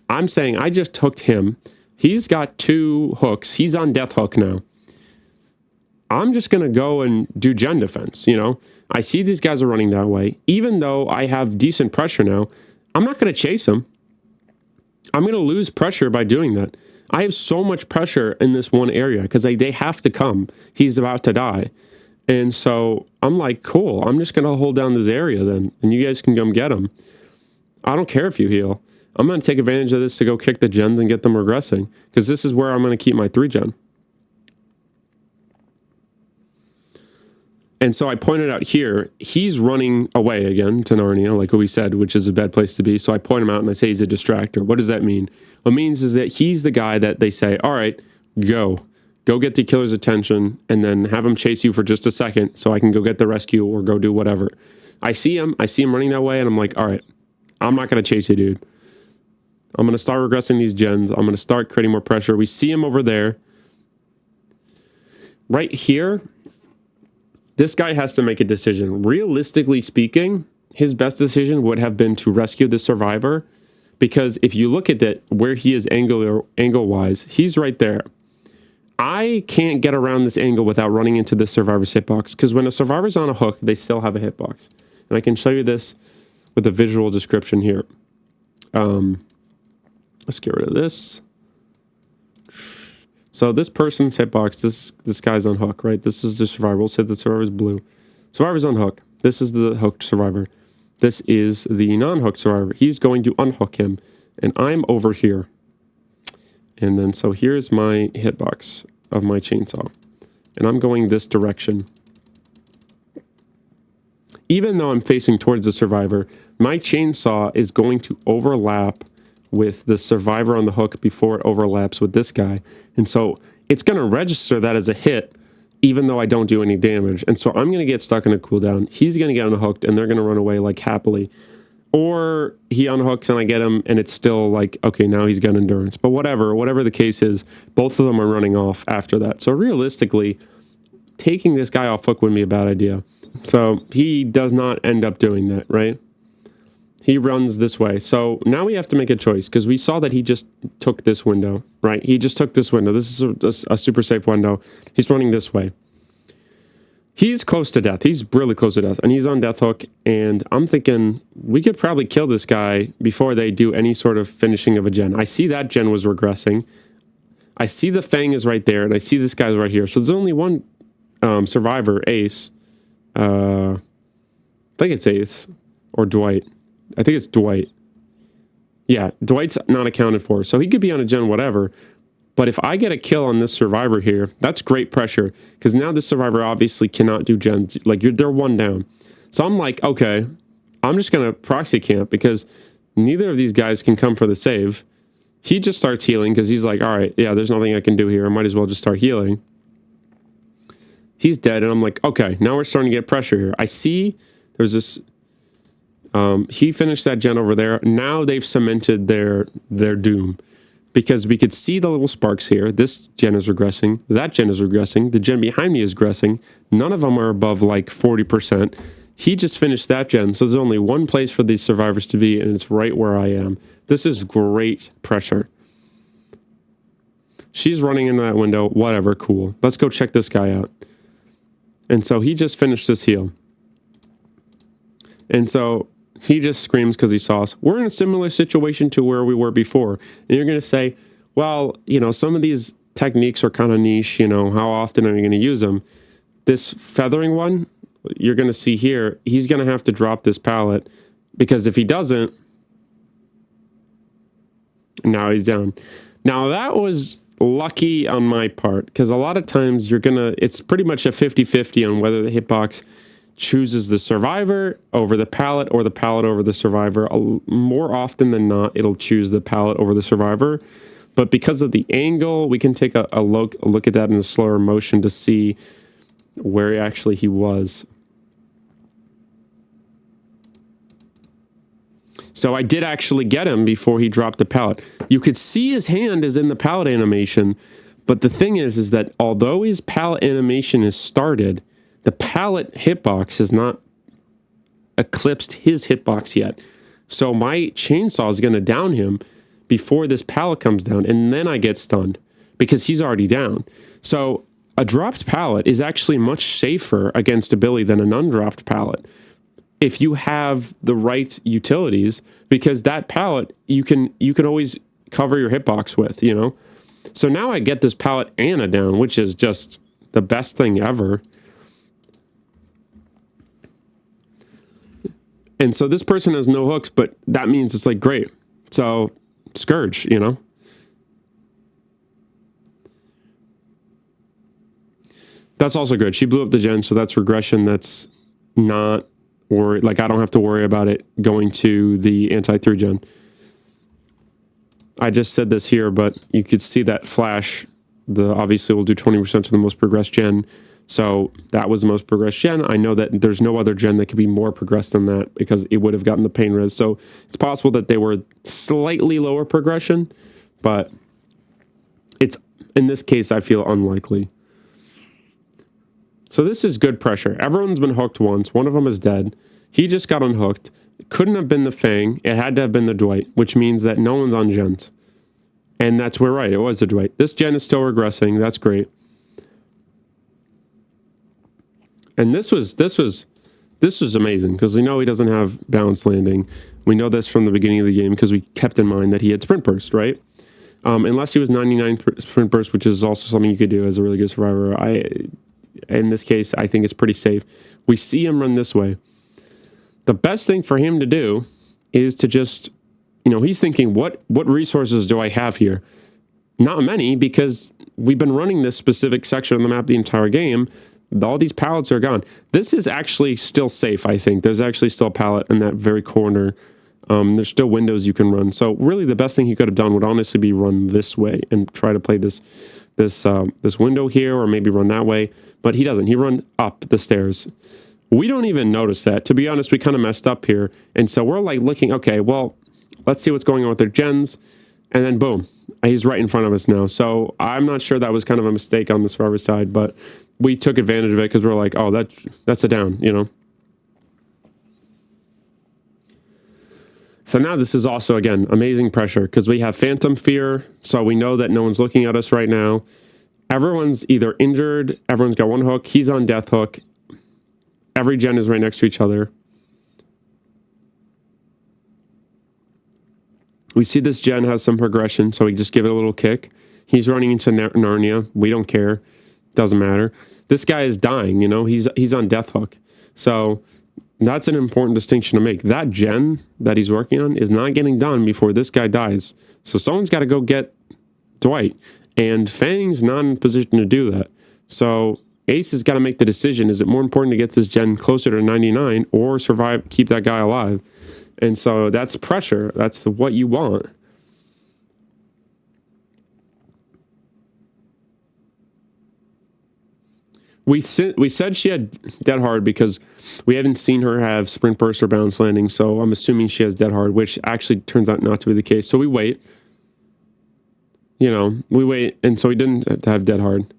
I'm saying I just hooked him. He's got 2 hooks. He's on death hook now. I'm just going to go and do gen defense, you know? I see these guys are running that way. Even though I have decent pressure now, I'm not going to chase him. I'm going to lose pressure by doing that. I have so much pressure in this one area because they have to come. He's about to die. And so I'm like, cool, I'm just going to hold down this area then, and you guys can come get him. I don't care if you heal. I'm going to take advantage of this to go kick the gens and get them regressing because this is where I'm going to keep my 3 gen. And so I pointed out here, he's running away again to Narnia, like we said, which is a bad place to be. So I point him out and I say he's a distractor. What does that mean? What it means is that he's the guy that they say, all right, go get the killer's attention and then have him chase you for just a second so I can go get the rescue or go do whatever. I see him running that way and I'm like, all right, I'm not going to chase you, dude. I'm going to start regressing these gens. I'm going to start creating more pressure. We see him over there. Right here, this guy has to make a decision. Realistically speaking, his best decision would have been to rescue the survivor, because if you look at it, where he is angle-wise, he's right there. I can't get around this angle without running into the survivor's hitbox, because when a survivor's on a hook, they still have a hitbox. And I can show you this with a visual description here. Let's get rid of this. So this person's hitbox, this guy's on hook, right? This is the survivor. We'll say the survivor's blue. Survivor's on hook. This is the hooked survivor. This is the non-hooked survivor. He's going to unhook him, and I'm over here. And then so here's my hitbox of my chainsaw, and I'm going this direction. Even though I'm facing towards the survivor, my chainsaw is going to overlap with the survivor on the hook before it overlaps with this guy. And so it's going to register that as a hit, even though I don't do any damage. And so I'm going to get stuck in a cooldown. He's going to get unhooked and they're going to run away like happily. Or he unhooks and I get him and it's still like, okay, now he's got endurance. But whatever the case is, both of them are running off after that. So realistically, taking this guy off hook wouldn't be a bad idea. So he does not end up doing that, right? He runs this way. So now we have to make a choice, because we saw that he just took this window, right? He just took this window. This is a super safe window. He's running this way. He's close to death. He's really close to death, and he's on death hook. And I'm thinking we could probably kill this guy before they do any sort of finishing of a gen. I see that gen was regressing. I see the Fang is right there, and I see this guy's right here. So there's only one survivor, Ace. I think it's Ace or Dwight. I think it's Dwight. Yeah, Dwight's not accounted for. So he could be on a gen whatever. But if I get a kill on this survivor here, that's great pressure. Because now this survivor obviously cannot do gens. Like, they're one down. So I'm like, okay, I'm just going to proxy camp, because neither of these guys can come for the save. He just starts healing because he's like, all right, yeah, there's nothing I can do here. I might as well just start healing. He's dead. And I'm like, okay, now we're starting to get pressure here. I see there's this... he finished that gen over there. Now they've cemented their doom, because we could see the little sparks here. This gen is regressing. That gen is regressing. The gen behind me is regressing. None of them are above like 40%. He just finished that gen. So there's only one place for these survivors to be, and it's right where I am. This is great pressure. She's running into that window. Whatever, cool. Let's go check this guy out. And so he just finished this heal. And so he just screams because he saw us. We're in a similar situation to where we were before. And you're going to say, well, you know, some of these techniques are kind of niche. You know, how often are you going to use them? This feathering one, you're going to see here, he's going to have to drop this pallet, because if he doesn't, now he's down. Now that was lucky on my part, because a lot of times it's pretty much a 50-50 on whether the hitbox chooses the survivor over the pallet or the pallet over the survivor. More often than not, it'll choose the pallet over the survivor. But because of the angle, we can take a look at that in a slower motion to see where actually he was. So I did actually get him before he dropped the pallet. You could see his hand is in the pallet animation, but the thing is that although his pallet animation is started, the pallet hitbox has not eclipsed his hitbox yet. So my chainsaw is going to down him before this pallet comes down, and then I get stunned because he's already down. So a dropped pallet is actually much safer against a Billy than an undropped pallet, if you have the right utilities, because that pallet you can always cover your hitbox with, you know. So now I get this pallet and a down, which is just the best thing ever. And so this person has no hooks, but that means it's like great. So Scourge, you know. That's also good. She blew up the gen, so that's regression. That's not, or like I don't have to worry about it going to the anti-3 gen. I just said this here, but you could see that flash. The obviously will do 20% to the most progressed gen. So that was the most progressed gen. I know that there's no other gen that could be more progressed than that because it would have gotten the pain res. So it's possible that they were slightly lower progression, but it's, in this case, I feel unlikely. So this is good pressure. Everyone's been hooked once. One of them is dead. He just got unhooked. It couldn't have been the Fang. It had to have been the Dwight, which means that no one's on gens. And that's, we're right. It was the Dwight. This gen is still regressing. That's great. And this was amazing because we know he doesn't have balanced landing. We know this from the beginning of the game because we kept in mind that he had sprint burst, right? Unless he was 99 sprint burst, which is also something you could do as a really good survivor. In this case, I think it's pretty safe. We see him run this way. The best thing for him to do is to just, you know, he's thinking, what resources do I have here? Not many, because we've been running this specific section on the map the entire game. All these pallets are gone. This is actually still safe, I think. There's actually still a pallet in that very corner. There's still windows you can run. So really the best thing he could have done would honestly be run this way and try to play this window here, or maybe run that way. But he doesn't. He run up the stairs. We don't even notice that. To be honest, we kind of messed up here. And so we're like looking, okay, well, let's see what's going on with their gens. And then boom, he's right in front of us now. So I'm not sure that was kind of a mistake on the survivor side, but we took advantage of it because we're like, oh, that's a down, you know? So now this is also, again, amazing pressure because we have phantom fear. So we know that no one's looking at us right now. Everyone's either injured, everyone's got one hook, he's on death hook. Every gen is right next to each other. We see this gen has some progression, so we just give it a little kick. He's running into Narnia. We don't care. Doesn't matter. This guy is dying, you know? He's on death hook. So that's an important distinction to make. That gen that he's working on is not getting done before this guy dies. So someone's got to go get Dwight. And Fang's not in a position to do that. So Ace has got to make the decision. Is it more important to get this gen closer to 99 or survive, keep that guy alive? And so that's pressure. That's what you want. We said she had dead hard because we haven't seen her have sprint burst or bounce landing. So I'm assuming she has dead hard, which actually turns out not to be the case. So we wait. You know, we wait. And so we didn't have dead hard.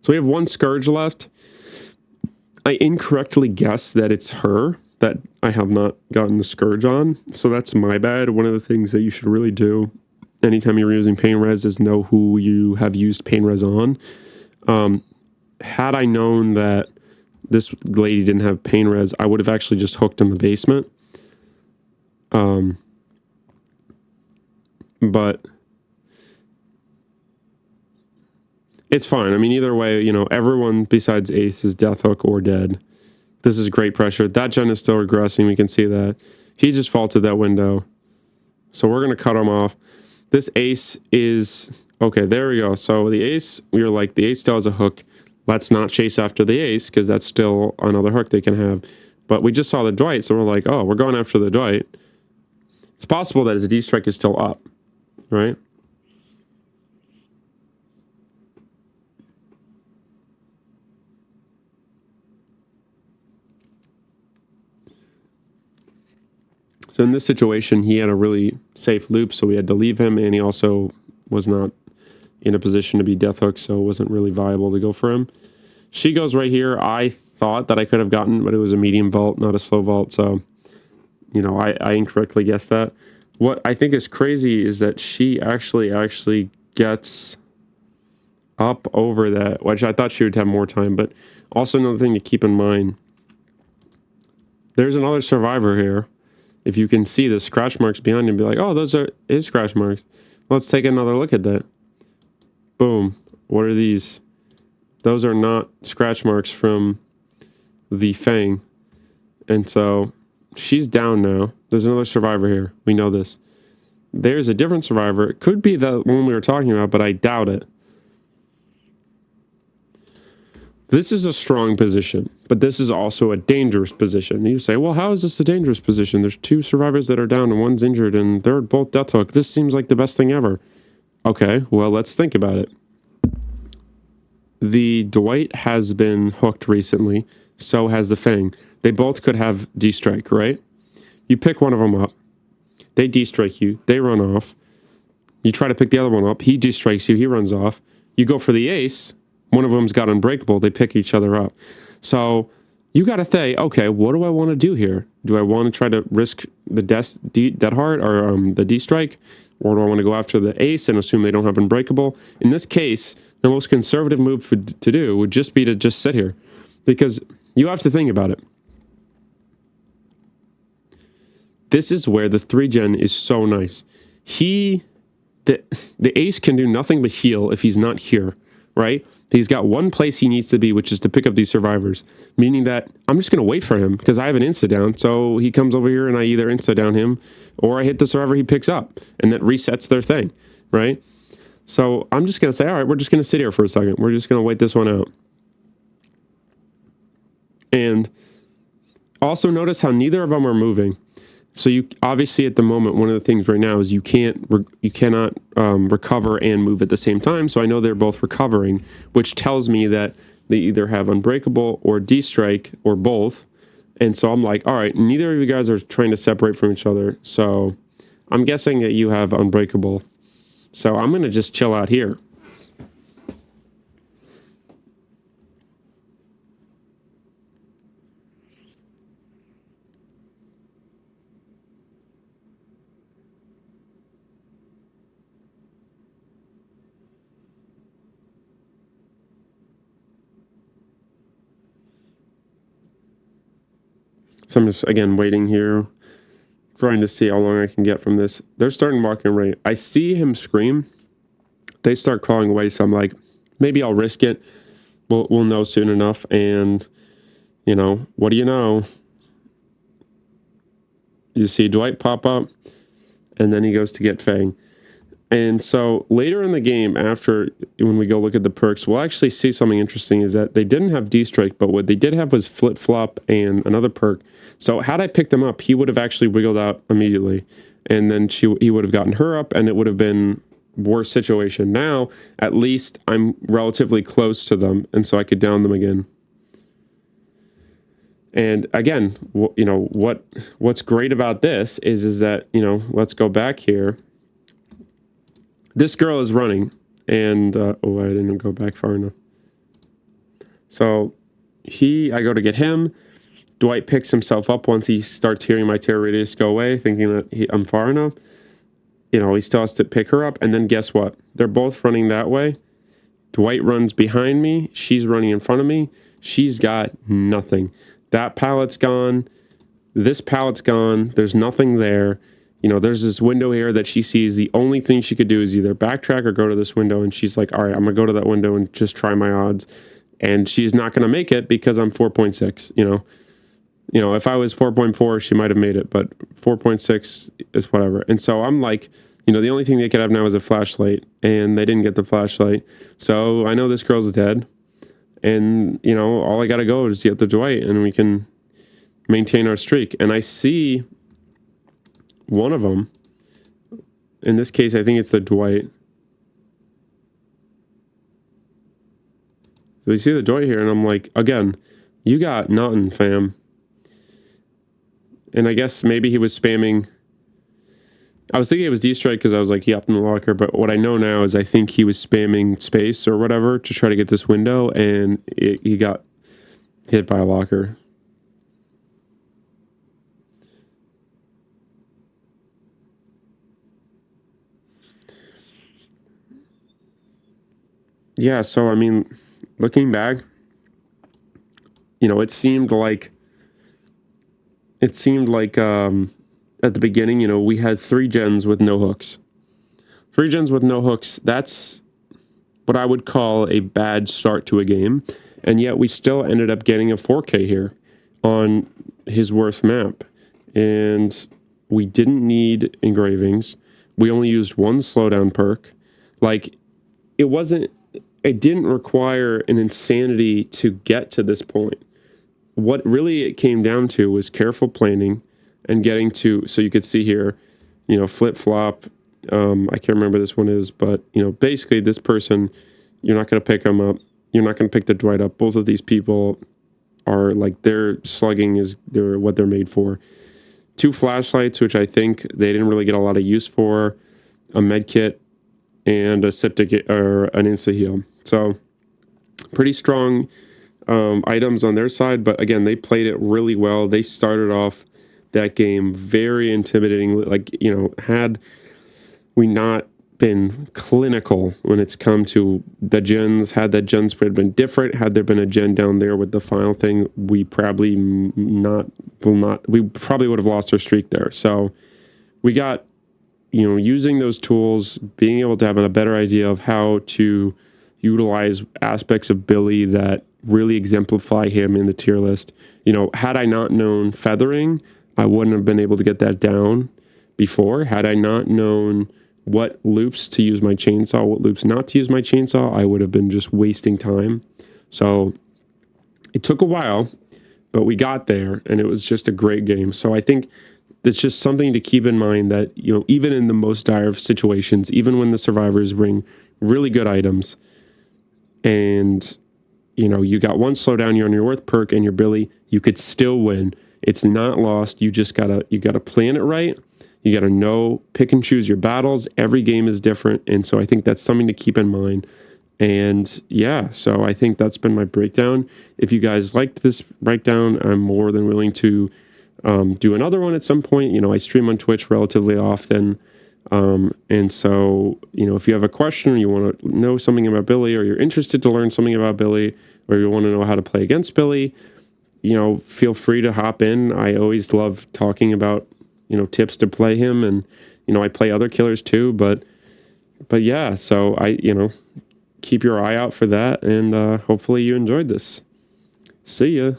So we have one Scourge left. I incorrectly guessed that it's her that I have not gotten the Scourge on. So that's my bad. One of the things that you should really do anytime you're using pain res is know who you have used pain res on. Had I known that this lady didn't have pain res, I would have actually just hooked in the basement. But it's fine. I mean, either way, you know, everyone besides Ace is death hook or dead. This is great pressure. That gen is still regressing. We can see that. He just faulted that window. So we're going to cut him off. This Ace is... Okay, there we go. So the Ace, we were like, the Ace still has a hook. Let's not chase after the Ace because that's still another hook they can have. But we just saw the Dwight, so we're like, oh, we're going after the Dwight. It's possible that his D-strike is still up, right? So in this situation, he had a really safe loop, so we had to leave him, and he also was not in a position to be death hook, so it wasn't really viable to go for him. She goes right here. I thought that I could have gotten, but it was a medium vault, not a slow vault, so, you know, I incorrectly guessed that. What I think is crazy is that she actually gets up over that, which I thought she would have more time, but also another thing to keep in mind, there's another survivor here. If you can see the scratch marks behind him, be like, oh, those are his scratch marks. Let's take another look at that. Boom. What are these? Those are not scratch marks from the Fang. And so she's down now. There's another survivor here. We know this. there's a different survivor. It could be the one we were talking about, but I doubt it. This is a strong position, but this is also a dangerous position. You say, well, how is this a dangerous position? There's 2 survivors that are down and 1's injured and they're both death hook. This seems like the best thing ever. Okay, well, let's think about it. The Dwight has been hooked recently, so has the Fang. They both could have D-strike, right? You pick one of them up. They D-strike you. They run off. You try to pick the other one up. He D-strikes you. He runs off. You go for the ace. One of them's got unbreakable. They pick each other up. So you got to say, okay, what do I want to do here? Do I want to try to risk the dead heart or the D-strike? Or do I want to go after the ace and assume they don't have unbreakable? In this case, the most conservative move to do would just be to just sit here. Because you have to think about it. This is where the 3-gen is so nice. The ace can do nothing but heal if he's not here, right? He's got one place he needs to be, which is to pick up these survivors. Meaning that I'm just going to wait for him because I have an insta down. So he comes over here and I either insta down him or I hit the survivor he picks up. And that resets their thing, right? So I'm just going to say, all right, we're just going to sit here for a second. We're just going to wait this one out. And also notice how neither of them are moving. So you obviously at the moment, one of the things right now is you cannot recover and move at the same time. So I know they're both recovering, which tells me that they either have unbreakable or D-strike or both. And so I'm like, all right, neither of you guys are trying to separate from each other. So I'm guessing that you have unbreakable. So I'm going to just chill out here. So I'm just, again, waiting here, trying to see how long I can get from this. They're starting walking right. I see him scream. They start crawling away, so I'm like, maybe I'll risk it. We'll know soon enough. And, you know, what do you know? You see Dwight pop up, and then he goes to get Fang. And so later in the game, after when we go look at the perks, we'll actually see something interesting is that they didn't have D-strike, but what they did have was flip-flop and another perk. So had I picked him up, he would have actually wiggled out immediately. And then he would have gotten her up, and it would have been worse situation. Now, at least I'm relatively close to them, and so I could down them again. And again, you know, what's great about this is that, you know, let's go back here. This girl is running, and, I didn't go back far enough. So, I go to get him. Dwight picks himself up once he starts hearing my terror radius go away, thinking that I'm far enough. You know, he still has to pick her up, and then guess what? They're both running that way. Dwight runs behind me. She's running in front of me. She's got nothing. That pallet's gone. This pallet's gone. There's nothing there. You know, there's this window here that she sees. The only thing she could do is either backtrack or go to this window. And she's like, all right, I'm going to go to that window and just try my odds. And she's not going to make it because I'm 4.6, you know, if I was 4.4, she might have made it, but 4.6 is whatever. And so I'm like, you know, the only thing they could have now is a flashlight, and they didn't get the flashlight. So I know this girl's dead. And, you know, all I got to go is get the Dwight, and we can maintain our streak. And I see one of them. In this case, I think it's the Dwight. So you see the Dwight here, and I'm like, again, you got nothing, fam. And I guess maybe he was spamming. I was thinking it was D-strike because I was like, he upped in the locker. But what I know now is I think he was spamming space or whatever to try to get this window, and he got hit by a locker. Yeah, so I mean, looking back, you know, it seemed like at the beginning, you know, we had 3 gens with no hooks. 3 gens with no hooks, that's what I would call a bad start to a game. And yet we still ended up getting a 4K here on his worth map. And we didn't need engravings. We only used one slowdown perk. Like, it didn't require an insanity to get to this point. What really it came down to was careful planning and getting to, so you could see here, flip flop. I can't remember this one is, but basically this person, you're not going to pick them up. You're not going to pick the Dwight up. Both of these people are like, their slugging is what they're made for. 2 flashlights, which I think they didn't really get a lot of use for, a med kit, and a septic or an insta heal. So pretty strong items on their side, but again, they played it really well. They started off that game very intimidating. Like, had we not been clinical when it's come to the gens, had that gen spread been different, had there been a gen down there with the final thing, we probably would have lost our streak there. So we got, using those tools, being able to have a better idea of how to utilize aspects of Billy that really exemplify him in the tier list. Had I not known feathering, I wouldn't have been able to get that down before. Had I not known what loops to use my chainsaw, what loops not to use my chainsaw, I would have been just wasting time. So it took a while, but we got there, and it was just a great game. So I think it's just something to keep in mind that, even in the most dire of situations, even when the survivors bring really good items and, you got one slowdown, you're on your worth perk and your Billy, you could still win. It's not lost. You just gotta plan it right. You gotta know, pick and choose your battles. Every game is different. And so I think that's something to keep in mind. And yeah, so I think that's been my breakdown. If you guys liked this breakdown, I'm more than willing to do another one at some point. I stream on Twitch relatively often. And so, if you have a question or you want to know something about Billy, or you're interested to learn something about Billy, or you want to know how to play against Billy, feel free to hop in. I always love talking about, tips to play him. And, I play other killers too, but yeah, so keep your eye out for that. And, hopefully you enjoyed this. See ya.